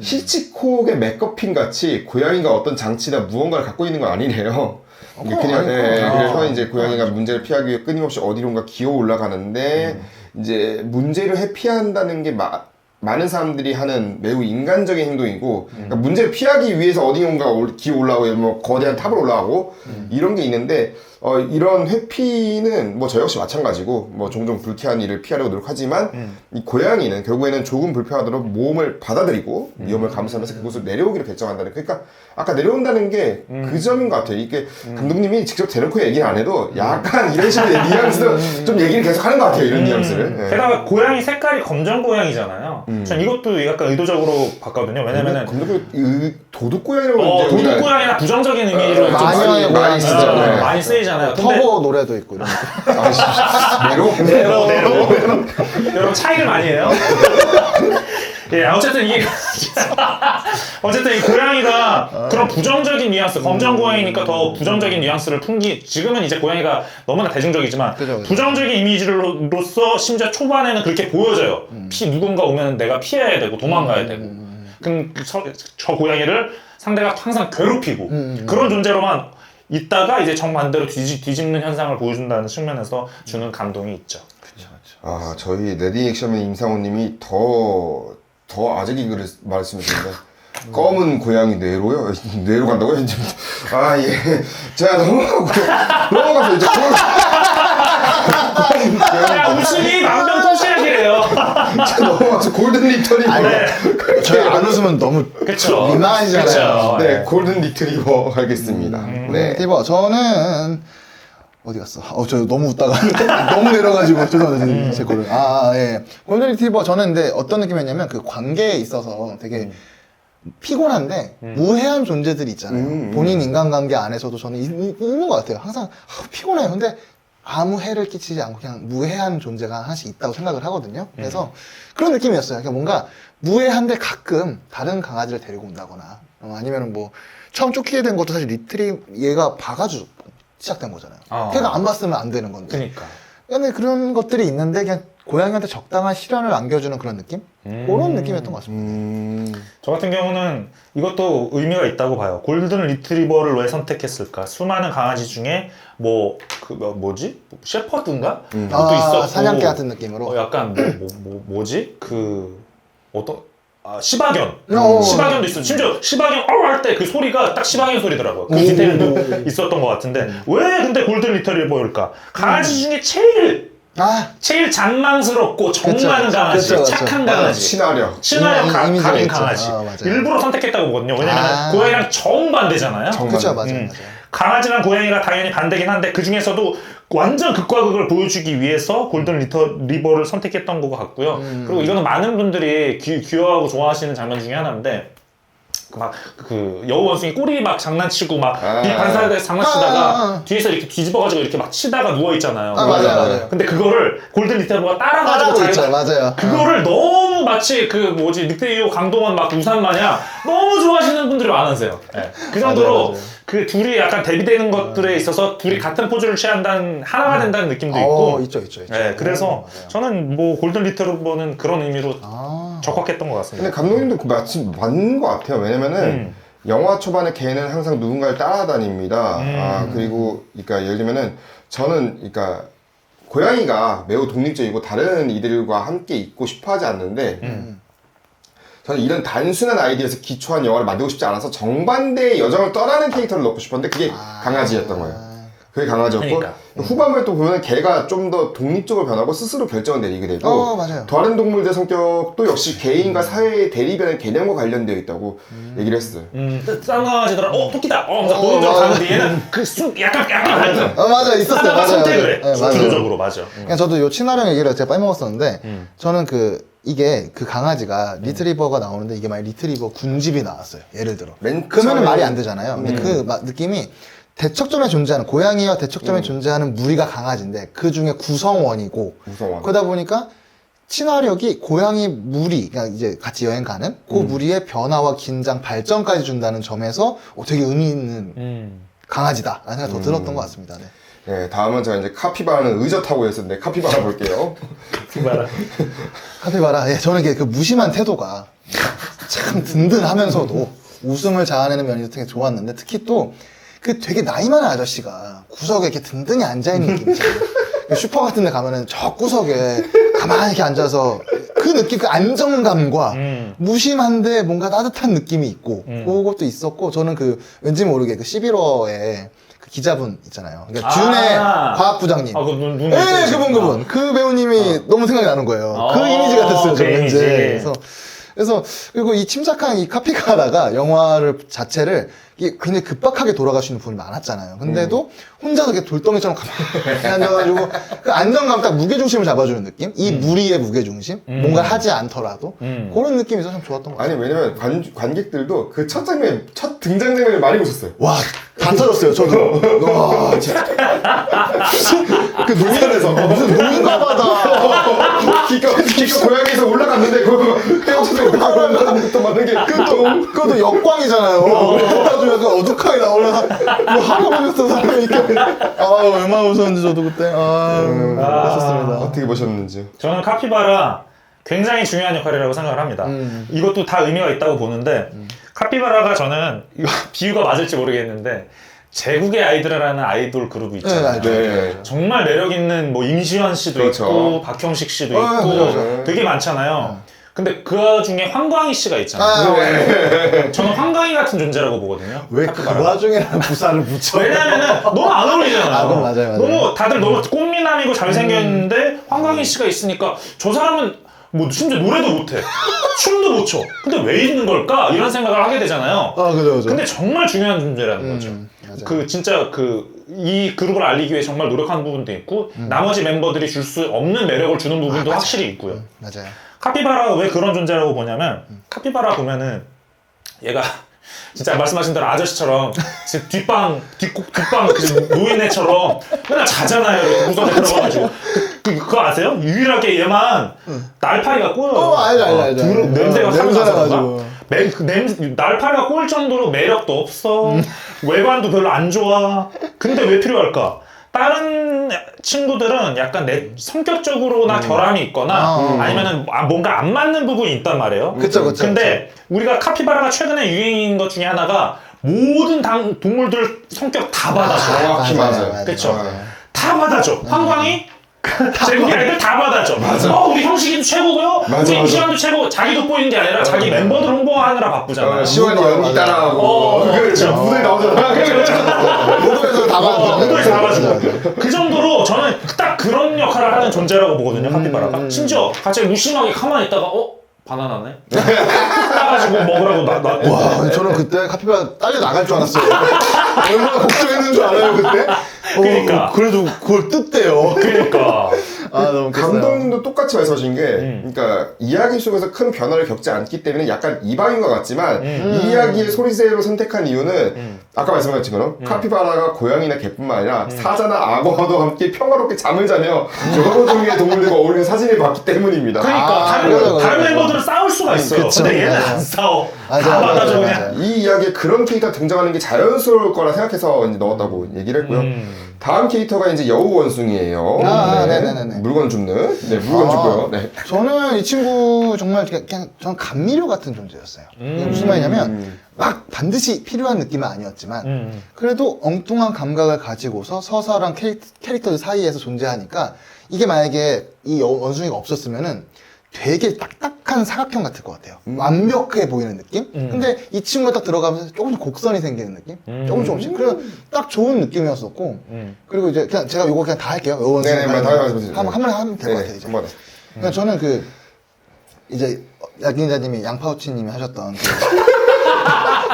히치콕의 맥거핀 같이 고양이가 어떤 장치나 무언가를 갖고 있는 건 아니래요. 이게 그냥 그래서 이제 고양이가 문제를 피하기 위해 끊임없이 어디론가 기어 올라가는데 이제 문제를 회피한다는 게 많은 사람들이 하는 매우 인간적인 행동이고 그러니까 문제를 피하기 위해서 어디론가 기어 올라가고 뭐 거대한 탑을 올라가고 이런 게 있는데 이런 회피는 뭐 저 역시 마찬가지고 뭐 종종 불쾌한 일을 피하려고 노력하지만 이 고양이는 결국에는 조금 불편하더라도 모험을 받아들이고 위험을 감수하면서 그곳을 내려오기로 결정한다는 그러니까 아까 내려온다는 게 그 점인 것 같아요. 이게 감독님이 직접 대놓고 얘기는 안 해도 약간 이런 식의 뉘앙스로 좀 얘기를 계속 하는 것 같아요. 이런 뉘앙스를. 네. 게다가 고양이 색깔이 검정 고양이잖아요. 전 이것도 약간 의도적으로 봤거든요. 왜냐면은 감독님 도둑 고양이라고 도둑 고양이나 부정적인 의미로 좀 마녀의 고양이 쓰죠. 네. 많이 쓰이잖아요. 근데 터보 노래도 있고 이런 거. 내로 여러분 차이를 많이 해요. 예, 어쨌든 이게 어쨌든 이 고양이가 그런 부정적인 뉘앙스, 검정 고양이니까 더 부정적인 뉘앙스를 지금은 이제 고양이가 너무나 대중적이지만 그죠. 부정적인 이미지로서 심지어 초반에는 그렇게 보여져요. 누군가 오면 내가 피해야 되고 도망가야 되고. 그럼 저 고양이를 상대가 항상 괴롭히고 그런 존재로만 있다가 이제 정반대로 뒤집는 현상을 보여준다는 측면에서 주는 감동이 있죠. 아, 저희 레디 액션맨 임상호님이 더 아재 개그를 말씀하셨는데 검은 고양이 뇌로요? 뇌로 간다고요? 아, 예. 제가 넘어가서 이제 야, 웃음이 만병통치약이래요. 제가 넘어가서 골든 리터리버. 저희 안 웃으면 너무 그쵸. 민망하시잖아요. 그쵸. 네, 골든 리트리버 하겠습니다. 네. 티버 저는 어디 갔어? 저 너무 웃다가 너무 내려가지고 죄송합니다 제 거를. 예. 골든 리트리버 저는 근데 어떤 느낌이었냐면 그 관계에 있어서 되게 피곤한데 무해한 존재들이 있잖아요. 본인 인간관계 안에서도 저는 있는 것 같아요. 항상 피곤해요. 근데 아무 해를 끼치지 않고 그냥 무해한 존재가 하나씩 있다고 생각을 하거든요. 그래서 그런 느낌이었어요. 그러니까 뭔가 무해한데 가끔 다른 강아지를 데리고 온다거나 아니면 뭐 처음 쫓기게 된 것도 사실 얘가 봐가지고 시작된 거잖아요. 걔가 안 봤으면 안 되는 건데. 그러니까. 근데 그런 것들이 있는데 그냥 고양이한테 적당한 시련을 안겨주는 그런 느낌? 그런 느낌이었던 것 같습니다. 저 같은 경우는 이것도 의미가 있다고 봐요. 골든 리트리버를 왜 선택했을까? 수많은 강아지 중에 뭐지? 셰퍼드인가? 그것도 있었고 사냥개 같은 느낌으로. 약간 뭐지? 시바견. 오. 시바견도 있어. 심지어 시바견 할 때 그 소리가 딱 시바견 소리더라고요. 그 디테일도 있었던 것 같은데 왜 근데 골든 리트리버일까? 강아지 중에 제일 장망스럽고 정 많은 강아지, 그쵸. 착한 강아지, 친화력. 이미지가 가진 있죠. 강아지. 맞아요. 일부러 선택했다고 보거든요. 왜냐면 고양이랑 정반대잖아요. 그쵸, 맞아요. 강아지랑 고양이가 당연히 반대긴 한데 그 중에서도 완전 극과 극을 보여주기 위해서 골든 리버를 선택했던 것 같고요. 그리고 이거는 많은 분들이 귀여워하고 좋아하시는 장면 중에 하나인데 여우 원숭이 꼬리 막 장난치고 빛 반사돼서 장난치다가 뒤에서 이렇게 뒤집어가지고 이렇게 막 치다가 누워있잖아요. 맞아요. 근데 그거를 골든 리트리버가 따라가지고 따라하고 있죠, 자기가 맞아요. 그거를 너무 마치 늑대이호 강동원 우산 마냥 너무 좋아하시는 분들이 많으세요. 네. 그 정도로 맞아요. 그 둘이 약간 대비되는 것들에 있어서 둘이 같은 포즈를 취한다는 하나가 된다는 느낌도 있고. 있죠. 네, 그래서 저는 뭐 골든 리트리버는 그런 의미로 적합했던 것 같습니다. 근데 감독님도 마침 맞는 것 같아요. 왜냐면은 영화 초반에 걔는 항상 누군가를 따라다닙니다. 그리고 그러니까 예를 들면은 저는 그러니까 고양이가 매우 독립적이고 다른 이들과 함께 있고 싶어하지 않는데 저는 이런 단순한 아이디어에서 기초한 영화를 만들고 싶지 않아서 정반대의 여정을 떠나는 캐릭터를 넣고 싶었는데 그게 강아지였던 거예요. 그게 강아지였고 그러니까. 후반부에 또 보면 걔가 좀 더 독립적으로 변하고 스스로 결정을 내리게 되고 맞아요. 다른 동물들 성격도 역시 개인과 사회의 대립이라는 개념과 관련되어 있고 얘기를 했어요. 싼 강아지더라. 토끼다. 보는 줄 가는데 얘는 약간 알죠. 맞아, 있었어요. 하다가 맞아요. 선택을 해. 네, 맞아요. 주도적으로 맞아. 그냥 저도 요 친화력 얘기를 제가 빼먹었었는데 저는 이게 그 강아지가 리트리버가 나오는데 이게 만약 리트리버 군집이 나왔어요. 예를 들어. 맨 그러면 처음에- 말이 안 되잖아요. 근데 그 느낌이 대척점에 존재하는 고양이와 대척점에 존재하는 무리가 강아지인데 그 중에 구성원이고 구성원. 그러다 보니까 친화력이 고양이 무리, 그러니까 이제 같이 여행 가는 그 무리의 변화와 긴장, 발전까지 준다는 점에서 되게 의미 있는 강아지다 라는 생각이 더 들었던 것 같습니다. 네. 네, 다음은 제가 이제 카피바라는 의젓하고 했었는데 카피바라 볼게요. 봐라. 카피바라, 예, 저는 그 무심한 태도가 참 든든하면서도 웃음을 자아내는 면이 되게 좋았는데 특히 또 그 되게 나이 많은 아저씨가 구석에 이렇게 든든히 앉아있는 느낌 있잖아요. 슈퍼 같은 데 가면은 저 구석에 가만히 이렇게 앉아서 그 느낌, 그 안정감과 무심한데 뭔가 따뜻한 느낌이 있고 그것도 있었고 저는 왠지 모르게 11호에 그 기자분 있잖아요. 그러니까 준의 과학부장님. 눈. 네, 그분. 그 배우님이 너무 생각이 나는 거예요. 그 이미지 같았어요, 그 저는 왠지. 이미지. 그래서, 그리고 이 침착한 이 카피바라가 영화를 자체를 이게 굉장히 급박하게 돌아갈 수 있는 부분이 많았잖아요. 근데도 혼자서 이렇게 돌덩이처럼 가만히 앉아가지고 그 안정감 딱 무게중심을 잡아주는 느낌? 이 무리의 무게중심? 뭔가 하지 않더라도 그런 느낌이 있어서 참 좋았던 것 같아요. 아니 왜냐면 관객들도 그 첫 장면, 첫 등장 장면을 많이 웃었어요. 와, 다 터졌어요, 저도. 와, 진짜. 그 농산에서 무슨 농가마다 기가 고양이에서 올라갔는데 그 헤엄쳐서 올라가는 또 맞는 게 그것도 역광이잖아요. 그래가지고 약간 어둑하게 나오려서 할아버지였어 사람이 이렇게. 얼마나 웃었는지 저도 그때. 그랬었습니다. 어떻게 보셨는지. 저는 카피바라 굉장히 중요한 역할이라고 생각을 합니다. 이것도 다 의미가 있다고 보는데 카피바라가 저는 이거 비유가 맞을지 모르겠는데 제국의 아이들이라는 아이돌 그룹이 있잖아요. 네. 정말 매력 있는 뭐 임시완 씨도 그렇죠. 있고 박형식 씨도 있고 그렇죠. 되게 많잖아요. 근데 그 중에 황광희 씨가 있잖아요. 저는 황광희 같은 존재라고 보거든요. 왜 그 와중에는 부사를 붙여? 왜냐면은 너무 안 어울리잖아요. 그건 맞아요. 너무 다들 너무 꽃미남이고 잘생겼는데 황광희 씨가 있으니까 저 사람은 뭐 심지어 노래도 못해, 춤도 못 춰. 근데 왜 있는 걸까? 이런 생각을 하게 되잖아요. 그죠. 근데 정말 중요한 존재라는 거죠. 맞아요. 그 진짜 이 그룹을 알리기 위해 정말 노력하는 부분도 있고 나머지 멤버들이 줄 수 없는 매력을 주는 부분도 확실히 있고요. 맞아요. 카피바라가 왜 그런 존재라고 보냐면 카피바라 보면은 얘가 진짜 말씀하신 대로 아저씨처럼 지금 뒷방 그 노인네처럼 맨날 자잖아요. 이렇게 구석에 들어가가지고 그거 아세요? 유일하게 얘만 날파리가 꼬여요. 알죠. 냄새가 냄새 나가지고. 날파리가 꼬일 정도로 매력도 없어. 외관도 별로 안 좋아. 근데 왜 필요할까? 다른 친구들은 약간 성격적으로나 결함이 있거나 아니면은 뭔가 안 맞는 부분이 있단 말이에요. 그쵸. 근데 우리가 카피바라가 최근에 유행인 것 중에 하나가 모든 동물들 성격 다 받아줘. 정확히 맞아요. 그쵸? 다 받아줘. 황광이 제국의 아이들 다 받아줘. 우리 형식이도 최고고요. 우리 임시완도 최고. 자기 돋보이는 게 아니라 자기 멤버들 홍보하느라 바쁘잖아요. 시원이 연기 따라하고 그렇죠. 무대 나오잖아. 무도에서 다 받아줘. 무도에서 나가지고 그 정도로 저는 딱 그런 역할을 하는 존재라고 보거든요. 카피바라가. 심지어 갑자기 무심하게 가만히 있다가 바나나네? 따가지고 먹으라고 와, 저는 그때 카피바라 딸려 나갈 줄 알았어요. 얼마나 걱정했는 줄 알아요, 그때? 그러니까. 그래도 그걸 뜯대요. 그러니까. 너무 웃겼어요. 감독님도 똑같이 말씀하신 게, 그러니까 이야기 속에서 큰 변화를 겪지 않기 때문에 약간 이방인 것 같지만 이 이야기의 소리새로 선택한 이유는 아까 말씀하신 것처럼 카피바라가 고양이나 개뿐만 아니라 사자나 악어와도 함께 평화롭게 잠을 자며 여러 종류의 동물들과 어울리는 사진을 봤기 때문입니다. 그러니까 그래요. 다른 멤버들은 싸울 수가 있어요. 그쵸. 근데 얘는 맞아요. 안 싸워. 맞아요. 다 맞아요. 받아줘 그냥. 맞아요. 이 이야기에 그런 캐릭터가 등장하는 게 자연스러울 거라 생각해서 이제 넣었다고 얘기를 했고요. 다음 캐릭터가 이제 여우 원숭이에요. 네네네네. 물건 줍는. 네, 물건 주고요. 네. 저는 이 친구 정말 저는 감미료 같은 존재였어요. 이게 무슨 말이냐면 막 반드시 필요한 느낌은 아니었지만 그래도 엉뚱한 감각을 가지고서 서사랑 캐릭터들 사이에서 존재하니까 이게 만약에 이 원숭이가 없었으면은 되게 딱딱한 사각형 같을 것 같아요. 완벽해 보이는 느낌? 근데 이 친구가 딱 들어가면서 조금씩 곡선이 생기는 느낌? 조금씩. 그래서 딱 좋은 느낌이었었고. 그리고 이제 그냥 제가 이거 그냥 다 할게요. 요거 네네, 다 말씀해주세요. 한 번에 하면 될 것 같아요, 이제. 한번에. 그러니까 저는 이제 약인자님이 양파우치님이 하셨던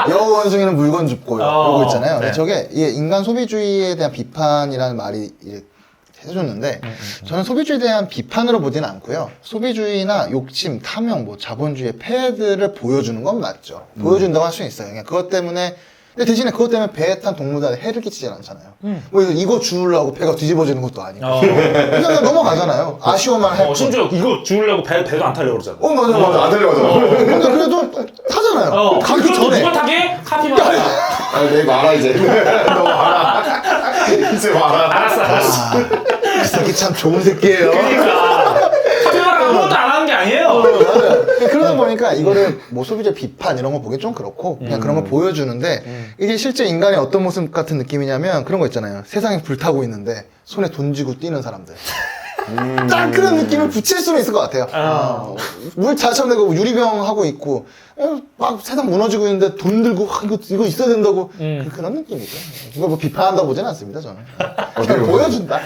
여우 원숭이는 물건 줍고 요거 있잖아요. 네. 저게 이게 인간 소비주의에 대한 비판이라는 말이 이제 해줬는데 저는 소비주의에 대한 비판으로 보지는 않고요. 소비주의나 욕심, 탐욕, 뭐 자본주의의 폐해들을 보여주는 건 맞죠. 보여준다고 할 수는 있어요. 그냥 그것 때문에 근데 대신에 그것 때문에 배에 탄 동물들한테 해를 끼치지 않잖아요. 뭐 이거 주우려고 배가 뒤집어지는 것도 아니고 그냥 넘어가잖아요. 아쉬워만 할 뿐. 심지어 이거 주우려고 배도 안 타려고 그러잖아. 맞아. 안 들려가잖아. 근데 그래도 타잖아요. 가기 그럼 전에. 누가 타게? 카피바라. 아, 내 이거 알아, 이제. 너 알아. 이제 알아. 알았어. 그 새끼 참 좋은 새끼예요. 그러니까 카피바라 아무것도 안 하는 게 아니에요. 맞아요. 그러다 보니까 이거를 뭐 소비자 비판 이런 거 보기 좀 그렇고 그냥 그런 거 보여주는데 이게 실제 인간의 어떤 모습 같은 느낌이냐면 그런 거 있잖아요. 세상이 불타고 있는데 손에 돈 쥐고 뛰는 사람들. 딱 그런 느낌을 붙일 수는 있을 것 같아요. 물 자천내고 유리병 하고 있고 막 세상 무너지고 있는데 돈 들고 이거 있어야 된다고 그런 느낌이죠. 이거 뭐 비판한다고 보지는 않습니다. 저는 그냥 보여준다.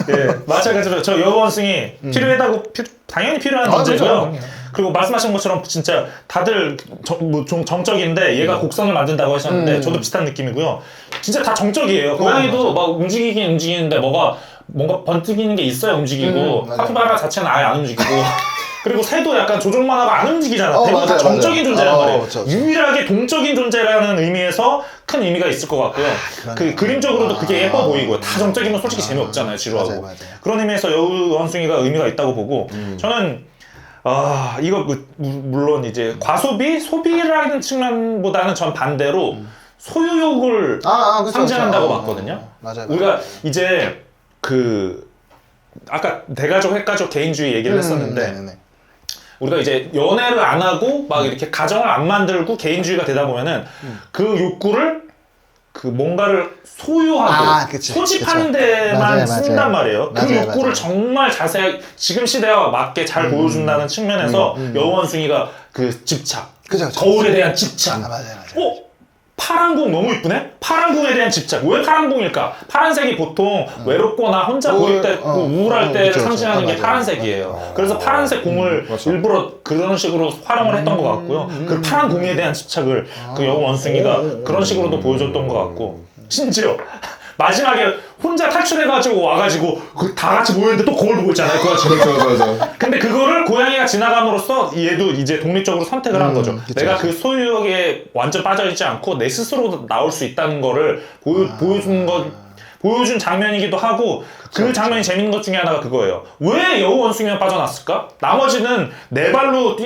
예, 마찬가지로 저 여우원숭이 필요하다고 당연히 필요한 존재고요. 그렇죠. 그리고 말씀하신 것처럼 진짜 다들 좀 정적인데 얘가 곡선을 만든다고 하셨는데 저도 비슷한 느낌이고요. 진짜 다 정적이에요. 고양이도 막 움직이긴 움직이는데 뭔가 번뜩이는 게 있어야 움직이고 맞아요. 카피바라 자체는 아예 안 움직이고 그리고 새도 약간 조종만 하고 안 움직이잖아. 대부분 다 맞아요, 정적인 맞아요. 존재란 말이에요. 그렇죠. 유일하게 동적인 존재라는 의미에서 큰 의미가 있을 것 같고요. 그 그림적으로도 그게 예뻐 보이고요. 다 정적이면 솔직히 재미없잖아요. 지루하고. 맞아요. 그런 의미에서 여우 원숭이가 의미가 있다고 보고 저는 이거 물론 이제 소비라는 측면보다는 전 반대로 소유욕을 그쵸, 상징한다고 그쵸. 봤거든요. 맞아요. 우리가 이제 아까 대가족, 핵가족, 개인주의 얘기를 했었는데 네네네. 우리가 이제 연애를 안 하고 막 이렇게 가정을 안 만들고 개인주의가 되다 보면은 그 욕구를 뭔가를 소유하고 그치, 소집하는 그쵸. 데만 맞아요, 쓴단 맞아요. 말이에요. 그 맞아요, 욕구를 맞아요. 정말 자세하게 지금 시대와 맞게 잘 보여준다는 측면에서 여우원숭이가 그 집착, 그죠. 거울에 대한 집착. 맞아요. 파란 공 너무 이쁘네? 파란 공에 대한 집착. 왜 파란 공일까? 파란색이 보통 외롭거나 혼자 고립되고 우울할 때 그쵸, 그쵸. 상징하는 게 맞아요. 파란색이에요. 그래서 파란색 공을 일부러 그런 식으로 활용을 했던 것 같고요. 그 파란 공에 대한 집착을 그 여우 원숭이가 그런 식으로도 보여줬던 것 같고 심지어 마지막에 혼자 탈출해가지고 와가지고 다 같이 모였는데 또 거울 보고 있잖아요. 그 와중에. 맞아. 근데 그거를 고양이가 지나감으로써 얘도 이제 독립적으로 선택을 한 거죠. 그쵸, 내가 그쵸. 그 소유욕에 완전 빠져있지 않고 내 스스로 나올 수 있다는 거를 보여준 장면이기도 하고 그 장면이 재밌는 것 중에 하나가 그거예요. 왜 여우 원숭이만 빠져났을까? 나머지는 네 발로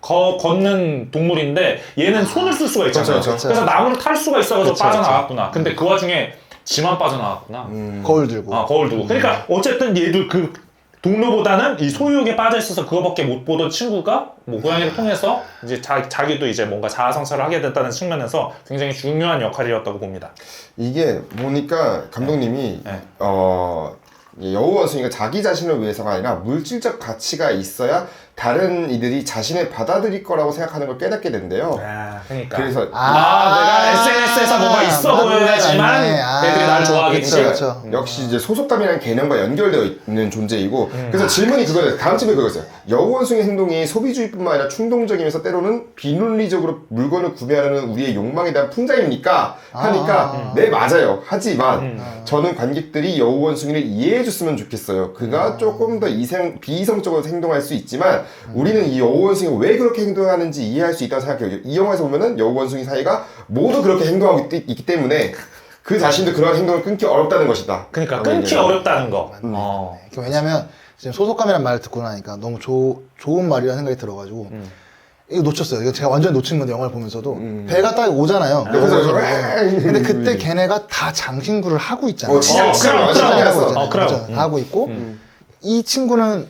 걷는 동물인데 얘는 손을 쓸 수가 있잖아요. 그쵸. 그래서 나무를 탈 수가 있어가지고 그쵸, 빠져나왔구나. 근데 그 와중에 지만 빠져나왔구나. 거울 들고. 거울 두고. 그러니까 어쨌든 얘도 그 동료보다는 이 소유욕에 빠져 있어서 그거밖에 못 보던 친구가 뭐 고양이를 통해서 이제 자기도 이제 뭔가 자아 성찰을 하게 됐다는 측면에서 굉장히 중요한 역할이었다고 봅니다. 이게 보니까 감독님이 네. 여우 원숭이가 자기 자신을 위해서가 아니라 물질적 가치가 있어야 다른 이들이 자신을 받아들일 거라고 생각하는 걸 깨닫게 된대요. 그러니까. 그래서 내가 SNS에서 뭐가 있어 보여야지만 애들이 날 좋아하겠지. 그쵸. 역시 이제 소속감이라는 개념과 연결되어 있는 존재이고 그래서 질문이 그거예요. 다음 질문이 그거였어요. 여우 원숭이 행동이 소비주의뿐만 아니라 충동적이면서 때로는 비논리적으로 물건을 구매하려는 우리의 욕망에 대한 풍자입니까? 하니까 네 맞아요. 하지만 저는 관객들이 여우 원숭이를 이해해 줬으면 좋겠어요. 그가 조금 더 비이성적으로 행동할 수 있지만 우리는 이 여우 원숭이가 왜 그렇게 행동하는지 이해할 수 있다고 생각해요. 이 영화에서 보면은 여우 원숭이 사이가 모두 그렇게 행동하고 있기 때문에 그 자신도 그러한 행동을 끊기 어렵다는 것이다. 그러니까 끊기 어렵다는 거. 왜냐면 지금 소속감이라는 말을 듣고 나니까 너무 좋은 말이라는 생각이 들어가지고 이거 놓쳤어요. 이거 제가 완전히 놓친 건데 영화를 보면서도 배가 딱 오잖아요. 근데 그때 걔네가 다 장신구를 하고 있잖아요. 하고 있고 이 친구는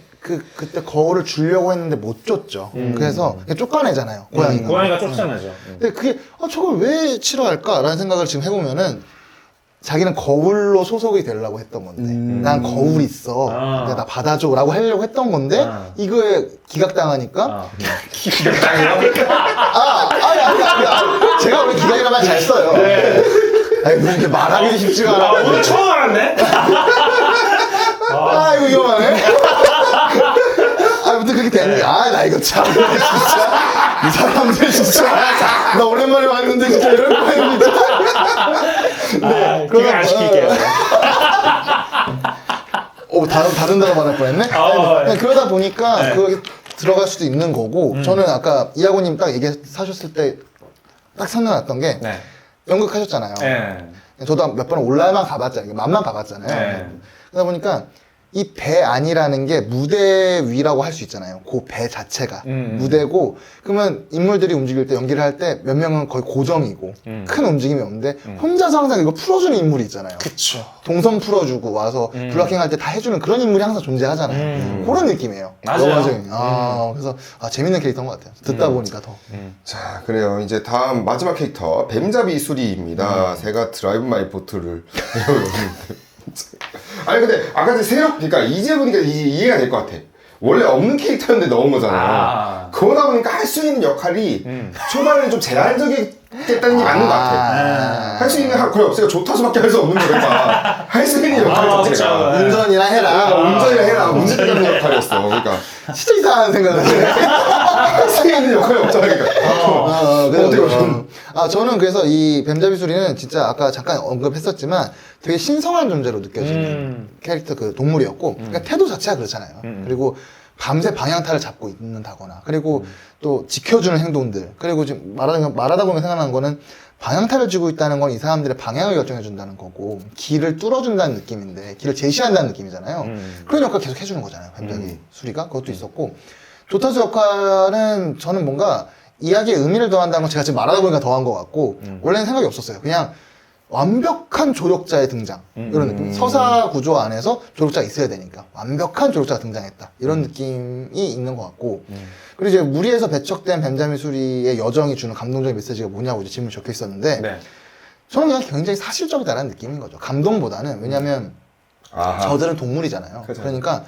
그때 거울을 주려고 했는데 못 줬죠. 그래서 쫓아내잖아요. 고양이가. 고양이가 쫓아내죠. 근데 그게 저걸 왜 싫어할까라는 생각을 지금 해보면은 자기는 거울로 소속이 되려고 했던 건데 난 거울 있어 근데 나 받아줘 라고 하려고 했던 건데 이거에 기각당하니까 아니 제가 원래 기각이라는 말 잘 써요 아니 무슨 이렇게 말하기도 쉽지가 않아 오늘 처음 알았네? 아 이거 위험하네 아무튼 그렇게 됐는데 나 이거 참 진짜 이 사람들 진짜 나 오랜만에 왔는데 진짜 이럴 거야 진짜 기가 안 시킬게요. 다른 단어 말할 뻔했네 그냥 그러다 보니까 그게 들어갈 수도 있는 거고 저는 아까 이하고님 딱 얘기하셨을 때 딱 생각났던 게 네. 연극 하셨잖아요 저도 몇 번 올라만 가봤잖아요 맛만 가봤잖아요 그러다 보니까 이 배 안이라는 게 무대 위라고 할 수 있잖아요. 그 배 자체가 무대고 그러면 인물들이 움직일 때 연기를 할 때 몇 명은 거의 고정이고 큰 움직임이 없는데 혼자서 항상 이거 풀어주는 인물이 있잖아요. 그쵸. 동선 풀어주고 와서 블러킹 할 때 다 해주는 그런 인물이 항상 존재하잖아요. 그런 느낌이에요. 맞아요. 영화적인. 그래서 재밌는 캐릭터인 것 같아요. 듣다 보니까 더. 자, 그래요. 이제 다음 마지막 캐릭터 뱀잡이 수리입니다. 제가 드라이브 마이 보트를 배워줬는데. 아니 근데 아까 새롭 그러니까 이제 보니까 이해가 될 것 같아. 원래 없는 캐릭터였는데 넣은 거잖아요. 그러다 보니까 할 수 있는 역할이 초반에는 좀 제한적이겠다는 게 맞는 것 같아. 할 수 있는 거의 없으니까 조타수밖에 할 수 없는 거니까 할 수 있는 역할이 자체가 운전이나 해라. 운전이나 해라. 문제 되는 역할이었어. 그러니까 진짜 이상한 생각을 해. 할 수 있는 역할이 없잖아. 어떻게 보면 저는 그래서 이 뱀잡이 수리는 진짜 아까 잠깐 언급했었지만 되게 신성한 존재로 느껴지는 캐릭터 그 동물이었고 그러니까 태도 자체가 그렇잖아요. 그리고 밤새 방향타를 잡고 있는다거나 그리고 또 지켜주는 행동들 그리고 지금 말하다 보면 생각나는 거는 방향타를 쥐고 있다는 건 이 사람들의 방향을 결정해준다는 거고 길을 뚫어준다는 느낌인데 길을 제시한다는 느낌이잖아요. 그런 역할 계속 해주는 거잖아요. 뱀잡이 수리가 그것도 있었고 조타수 역할은 저는 뭔가 이야기에 의미를 더한다는 건 제가 지금 말하다 보니까 더한 것 같고 원래는 생각이 없었어요. 그냥 완벽한 조력자의 등장 이런 느낌. 서사 구조 안에서 조력자가 있어야 되니까 완벽한 조력자가 등장했다 이런 느낌이 있는 것 같고 그리고 이제 무리에서 배척된 뱀잡이 수리의 여정이 주는 감동적인 메시지가 뭐냐고 이제 질문이 적혀 있었는데 저는 그냥 굉장히 사실적이다라는 느낌인 거죠. 감동보다는 왜냐하면 저들은 동물이잖아요. 그러니까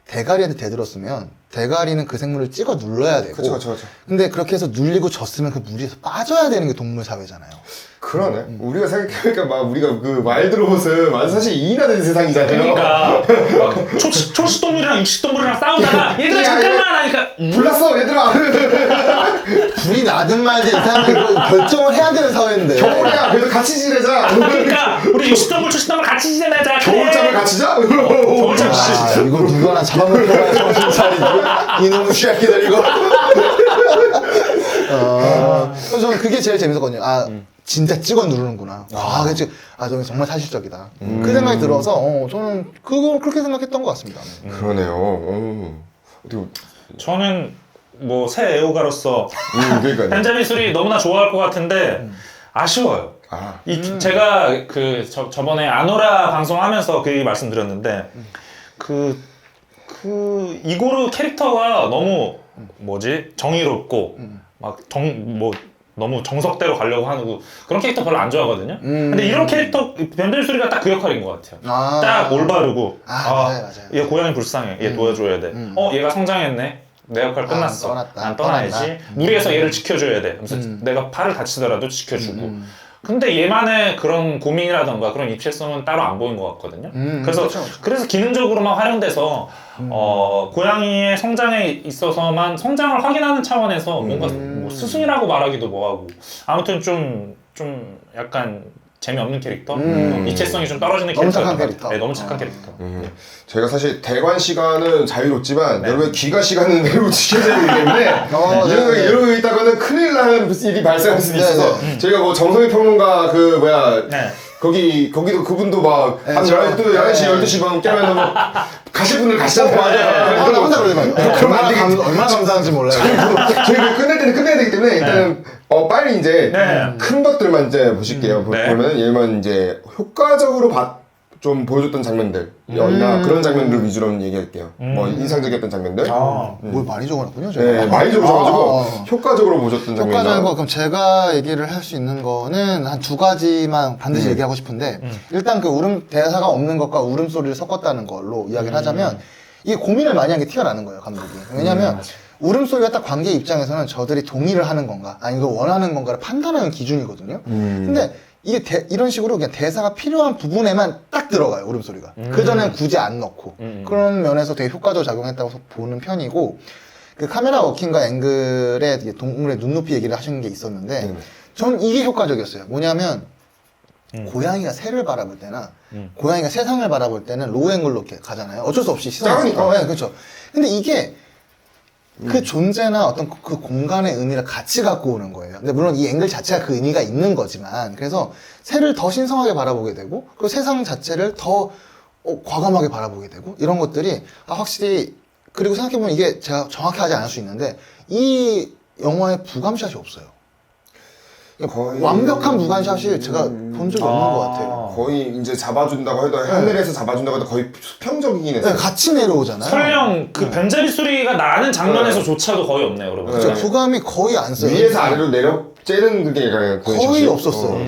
대가리한테 대들었으면 대가리는 그 생물을 찍어 눌러야 되고 그쵸. 근데 그렇게 해서 눌리고 졌으면 그 무리에서 빠져야 되는 게 동물 사회잖아요. 그러네. 우리가 생각해보니까 막 우리가 그 와일드로봇은 사실 2인화 된 세상이잖아요. 그러니까 막 초식동물이랑 육식동물이랑 싸우다가 얘들아 잠깐만 하니까 불났어 얘들아. 불이 나든 말든 이 사람들이 결정을 해야 되는 사회인데 겨울이야 그래도 같이 지내자. 그러니까 우리 육식동물 초식동물 같이 지내자. 겨울잠을 같이 자? 겨울잠 이거 누가 하나 잡아먹고 가야 정신 차리지 이놈의 쥐새끼들 이거 그래서 저는 그게 제일 재밌었거든요. 진짜 찍어 누르는구나. 저는 정말 사실적이다. 그 생각이 들어서 저는 그걸 그렇게 생각했던 것 같습니다. 그러네요. 저는 뭐 새 애호가로서 그러니까요. 뱀잡이 수리 너무나 좋아할 것 같은데 아쉬워요. 제가 저번에 아노라 방송하면서 그 얘기 말씀드렸는데 이고르 캐릭터가 너무 정의롭고 너무 정석대로 가려고 하는 그런 캐릭터 별로 안 좋아하거든요. 근데 이런 캐릭터 뱀잡이 수리가 딱 그 역할인 것 같아요. 딱 올바르고 맞아요. 얘 고양이 불쌍해. 얘 도와줘야 돼. 얘가 성장했네. 내 역할 끝났어. 난 떠나야지. 무리해서 얘를 지켜줘야 돼. 그래서 내가 팔을 다치더라도 지켜주고. 근데 얘만의 그런 고민이라던가 그런 입체성은 따로 안 보인 것 같거든요. 그래서 기능적으로만 활용돼서 고양이의 성장에 있어서만 성장을 확인하는 차원에서 뭔가 뭐 스승이라고 말하기도 뭐하고 아무튼 좀 약간 재미없는 캐릭터? 이체성이 좀 떨어지는 너무 캐릭터. 착한 캐릭터. 네, 너무 착한 캐릭터. 저희가 사실 대관 시간은 자유롭지만 여러분 귀가 시간은 매우 지켜져야 되기 때문에 이러고 있다가는 큰일 나는 일이 발생할 수도 있어서 저희가 뭐 정성희 평론가 거기도 그분도 막 한 11시, 12시 반 깨면 뭐 가실 분들 가시잖아요. 혼자 그러지 마요. 그러면 안 되겠지. 얼마나 감사한지 몰라요. 저희가 끝낼 때는 끝내야 되기 때문에 일단은 빨리 이제 큰 것들만 이제 보실게요. 보면 예를 들면 이제 효과적으로 좀 보여줬던 장면들이나 그런 장면들 위주로 얘기할게요. 뭐 인상적이었던 장면들. 뭘 많이 적어놨군요, 제가. 네, 많이 적으셔가지고 아. 효과적으로 보셨던 장면. 효과적인 거, 그럼 제가 얘기를 할 수 있는 거는 한 두 가지만 반드시 얘기하고 싶은데, 일단 그 대사가 없는 것과 울음소리를 섞었다는 걸로 이야기를 하자면, 이게 고민을 많이 한 게 티가 나는 거예요, 감독이. 왜냐면, 울음소리가 딱 관계 입장에서는 저들이 동의를 하는 건가, 아니면 원하는 건가를 판단하는 기준이거든요. 근데 이게 이런 식으로 그냥 대사가 필요한 부분에만 딱 들어가요, 울음소리가. 그전엔 굳이 안 넣고. 그런 면에서 되게 효과적으로 작용했다고 보는 편이고, 그 카메라 워킹과 앵글의 이게 동물의 눈높이 얘기를 하신 게 있었는데, 전 이게 효과적이었어요. 뭐냐면, 고양이가 새를 바라볼 때나, 고양이가 세상을 바라볼 때는 로우 앵글로 이렇게 가잖아요. 어쩔 수 없이 시선이. 작으니까. 네, 그렇죠. 근데 이게, 그 존재나 어떤 그 공간의 의미를 같이 갖고 오는 거예요. 근데 물론 이 앵글 자체가 그 의미가 있는 거지만, 그래서 새를 더 신성하게 바라보게 되고, 그리고 세상 자체를 더 과감하게 바라보게 되고, 이런 것들이 확실히, 그리고 생각해보면 이게 제가 정확히 하지 않을 수 있는데, 이 영화에 부감샷이 없어요. 거의 완벽한 부감샷이 제가 본 적이 없는 것 같아요. 거의 이제 잡아준다고 해도 하늘에서 잡아준다고 해도 거의 수평적이긴 했어요. 네, 같이 내려오잖아요. 설령 그 변자리 소리가 나는 장면에서조차도 거의 없네요, 그러면. 그렇죠. 부감이 거의 안 써요. 위에서 아래로 내려 째는 그게 그런 거의 샷이 없었어요.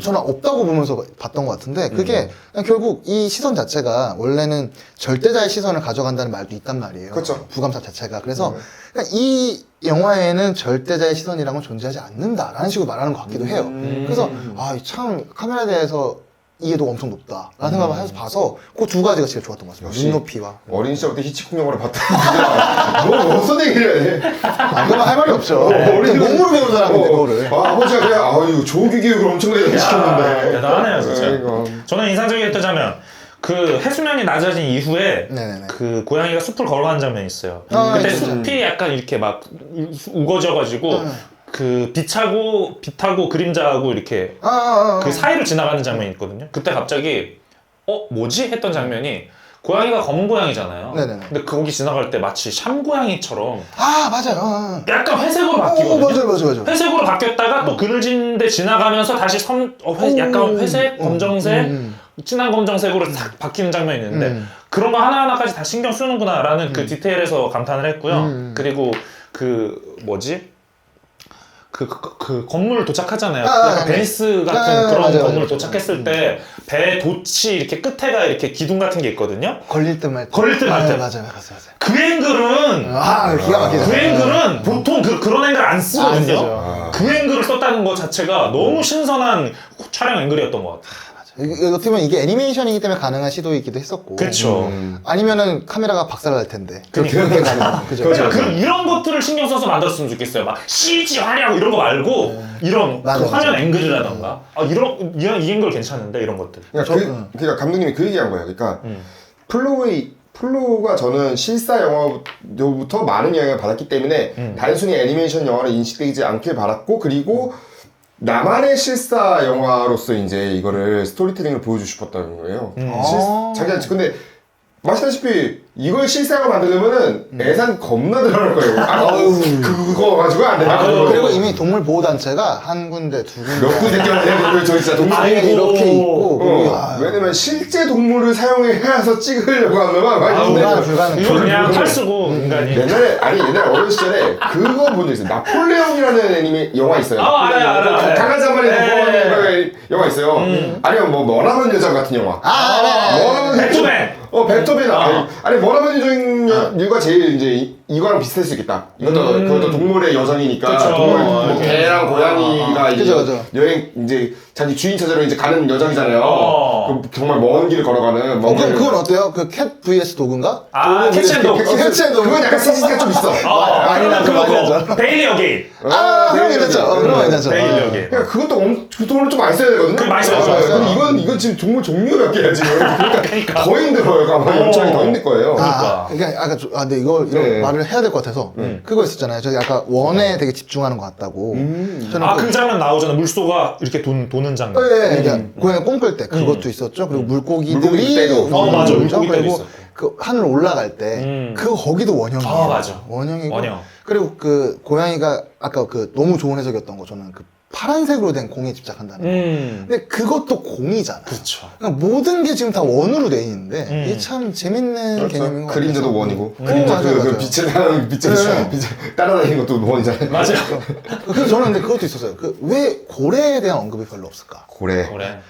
저는 없다고 보면서 봤던 것 같은데 그게 그냥 결국 이 시선 자체가 원래는 절대자의 시선을 가져간다는 말도 있단 말이에요. 그렇죠. 부감사 자체가. 그래서 그러니까 이 영화에는 절대자의 시선이라는 건 존재하지 않는다라는 식으로 말하는 것 같기도 해요. 그래서 참 카메라에 대해서 이해도가 엄청 높다라는 생각을 해서 봐서 그 두 가지가 제일 좋았던 것 같습니다. 역시 눈높이와. 어린 시절부터 히치콕 영화를 봤다. 뭐 어떤 얘기를 해? 그건 할 말이 없죠. 어린 몸으로 배운 사람인데 그거를. 아버지가 그냥 이거 조기 교육을 엄청나게 시켰는데. 대단하네요, 진짜. 아이고. 저는 인상적이었던 장면, 그 해수면이 낮아진 이후에 네네네. 그 고양이가 숲을 걸어가는 장면이 있어요. 아, 그때 진짜. 숲이 약간 이렇게 막 우거져가지고 그 빛하고 그림자하고 이렇게 그 사이를 지나가는 장면이 있거든요. 그때 갑자기 뭐지? 했던 장면이 고양이가 검은 고양이잖아요. 네네네. 근데 거기 지나갈 때 마치 샴 고양이처럼 맞아요. 약간 회색으로 바뀌거든요. 맞아요. 회색으로 바뀌었다가 또 그늘진데 지나가면서 다시 약간 회색, 검정색, 진한 검정색으로 싹 바뀌는 장면이 있는데 그런 거 하나하나까지 다 신경 쓰는구나라는 그 디테일에서 감탄을 했고요. 그리고 그 뭐지? 그 건물 도착하잖아요. 약간 베니스 같은 그런 맞아요. 건물 도착했을 때 배 돛이 이렇게 끝에가 이렇게 기둥 같은 게 있거든요. 걸릴 때 말 때. 걸릴 때 말 때. 맞아요. 그 앵글은 기가 막히죠. 그 앵글은 보통 그런 앵글 안 안 쓰거든요. 쓰죠. 그 앵글을 썼다는 것 자체가 너무 신선한 촬영 앵글이었던 것 같아요. 어떻게 보면 이게 애니메이션이기 때문에 가능한 시도이기도 했었고. 그렇죠. 아니면은 카메라가 박살날 텐데. 그러니까. 그렇게 가능. 그죠. 그러니까 이런 것들을 신경 써서 만들었으면 좋겠어요. 막 CG 화려하고 이런 거 말고 이런 맞아, 그 화면 맞아. 앵글이라던가 이 앵글 괜찮은데 이런 것들. 그러니까 감독님이 그 얘기한 거예요. 그러니까 플로우가 저는 실사 영화부터 많은 영향을 받았기 때문에 단순히 애니메이션 영화로 인식되지 않길 바랐고 그리고 나만의 실사 영화로서 이제 이거를 스토리텔링을 보여주고 싶었다는 거예요. 자기가 근데 마시다시피 이걸 실사로 만들려면은 예산 겁나 들어갈 거예요. 그거 가지고 안 된다. 그리고 이미 동물보호단체가 한 군데, 두 군데. 몇 군데 때문에 저 진짜 동물 이렇게 있고. 왜냐면 실제 동물을 사용해서 찍으려고 하면 불가능. 이거 그냥 탈 쓰고 인간이. 옛날에 어린 시절에 그거 본 적 있어요. 나폴레옹이라는 영화 있어요. 알아요. 강아지 한 마리 네. 영화 있어요. 아니면 뭐 머나먼 여자 같은 영화. 베토벤. 베토벤. 아니 머나먼 여자가 제일 이제 이거랑 비슷할 수 있겠다. 그것도 동물의 여정이니까 그쵸. 동물 뭐 개랑 고양이가 이제 그죠. 여행 이제 자기 주인 찾으러 이제 가는 여정이잖아요. 그럼 정말 먼 길을 걸어가는. 그건 어때요? 그 캣 vs 도그인가? 캐치앤도그. 그건 약간 CG가 좀 있어. 많이 나죠. 베일리 어게인. 그럼 괜찮죠. 그럼 괜찮죠. 베일리 어게인. 그러니까 그것도 돈을 좀 많이 써야 되거든요. 그 많이 써야죠. 근데 이건 지금 동물 종류가 몇 개야 지금. 그러니까 더 힘들어요. 아마 연출이 더 힘들 거예요. 근데 이런 네. 말을 해야 될 것 같아서 그거 있었잖아요. 저기 아까 원에 되게 집중하는 것 같다고. 저는 그 장면 나오잖아. 물소가 이렇게 도는 장면. 그러니까 고양이 꿈꿀 때 그것도 있었죠. 그리고 물고기들이 때도. 맞아. 있었죠. 물고기 때도 그리고 있었고. 그 하늘 올라갈 때 그 거기도 원형이에요. 맞아. 원형이고. 원형. 그리고 그 고양이가 아까 그 너무 좋은 해석이었던 거 저는 그 파란색으로 된 공에 집착한다는 거. 근데 그것도 공이잖아. 그렇죠. 그러니까 모든 게 지금 다 원으로 돼 있는데 이게 참 재밌는 개념인 것 같아요. 그림자도 원이고 맞아요, 맞아요. 빛을 따라다니는 빛을 네. 따라다니는 것도 원이잖아요. 맞아요. 그래서 저는 근데 그것도 있었어요. 왜 고래에 대한 언급이 별로 없을까? 고래.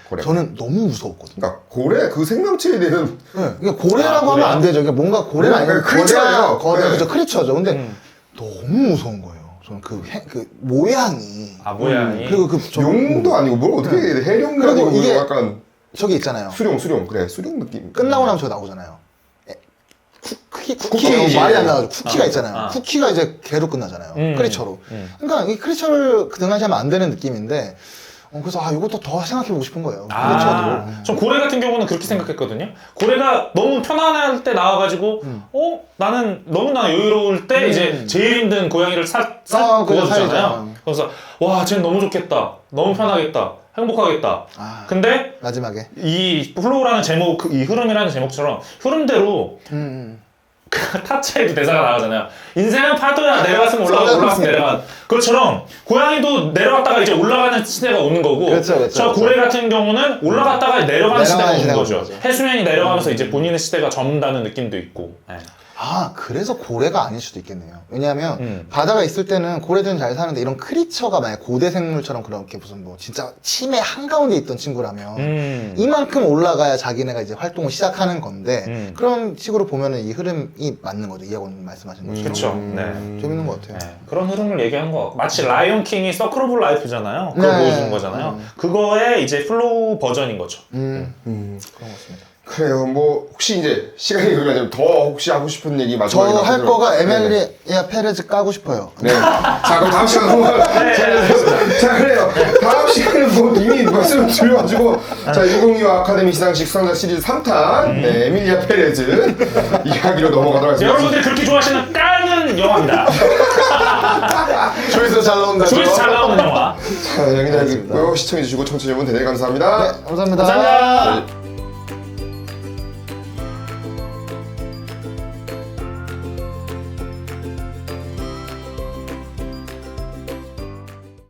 고래. 저는 너무 무서웠거든요. 그러니까 고래 그 생명체에 대해서 네, 그러니까 고래라고 고래. 하면 안 되죠. 그러니까 뭔가 고래가 아니면 크리처예요. 거대 네. 그죠 크리처죠. 근데 너무 무서운 거예요. 저는 그 모양이 모양이. 그리고 용도 아니고 뭘 어떻게 해야 돼? 해룡도 그리고 아니고 이게- 약간 저기 있잖아요. 수룡 그래 수룡 느낌. 끝나고 나면 저기 나오잖아요. 쿠키 쿠키. 말이 안 나가지고 쿠키가 있잖아요. 아. 쿠키가 이제 개로 끝나잖아요. 크리처로. 음. 그러니까 이 크리처를 등한시하면 안 되는 느낌인데 그래서 이것도 더 생각해보고 싶은 거예요. 크리처도. 전 고래 같은 경우는 그렇게 생각했거든요. 고래가 너무 편안할 때 나와가지고, 나는 너무나 여유로울 때 이제 제일 힘든 고양이를 그죠, 구워주잖아요. 살죠. 그래서, 와, 쟤는 너무 좋겠다. 너무 편하겠다. 행복하겠다. 아. 근데 마지막에. 이 플로우라는 제목, 이 흐름이라는 제목처럼 흐름대로 타짜에도 대사가 나가잖아요. 인생은 파도야. 내려갔으면 올라갔으면 내려가. 그것처럼 고양이도 내려갔다가 이제 올라가는 시대가 오는 거고 그렇죠. 저 고래 같은 경우는 올라갔다가 내려가는 시대가 오는 시대가 거죠. 오는 거죠. 해수면이 내려가면서 이제 본인의 시대가 접는다는 느낌도 있고. 네. 그래서 고래가 아닐 수도 있겠네요. 왜냐하면 바다가 있을 때는 고래들은 잘 사는데 이런 크리처가 만약 고대 생물처럼 그렇게 무슨 뭐 진짜 침의 한가운데 있던 친구라면 이만큼 올라가야 자기네가 이제 활동을 시작하는 건데 그런 식으로 보면은 이 흐름이 맞는 거죠. 이하곤 말씀하신 것처럼. 그렇죠. 네. 재밌는 것 같아요. 네, 그런 흐름을 얘기한 거 같고 마치 라이온 킹이 서클 오브 라이프잖아요. 그걸 네. 보여준 거잖아요. 그거의 이제 플로우 버전인 거죠. 그런 것 같습니다. 그래요. 뭐 혹시 이제 시간이 그러면 더 혹시 하고 싶은 얘기 저 마지막에 할 나오도록. 거가 네. 에멜리아 페레즈 까고 싶어요. 네. 자 그럼 다음 시간 한번. 자 그래요. 다음 시간은 뭐 이미 말씀을 드려가지고 자 2025 아카데미 시상식 수상자 시리즈 3탄 네, 에밀리아 페레즈 이야기로 넘어가도록 하겠습니다. 여러분들이 그렇게 좋아하시는 까는 영화입니다. 조회수 잘 나온다. 조회수 잘 나오는 영화. 자 여기까지 있고요. 시청해주시고 청취자 여러분 대단히 감사합니다. 감사합니다. 감사합니다.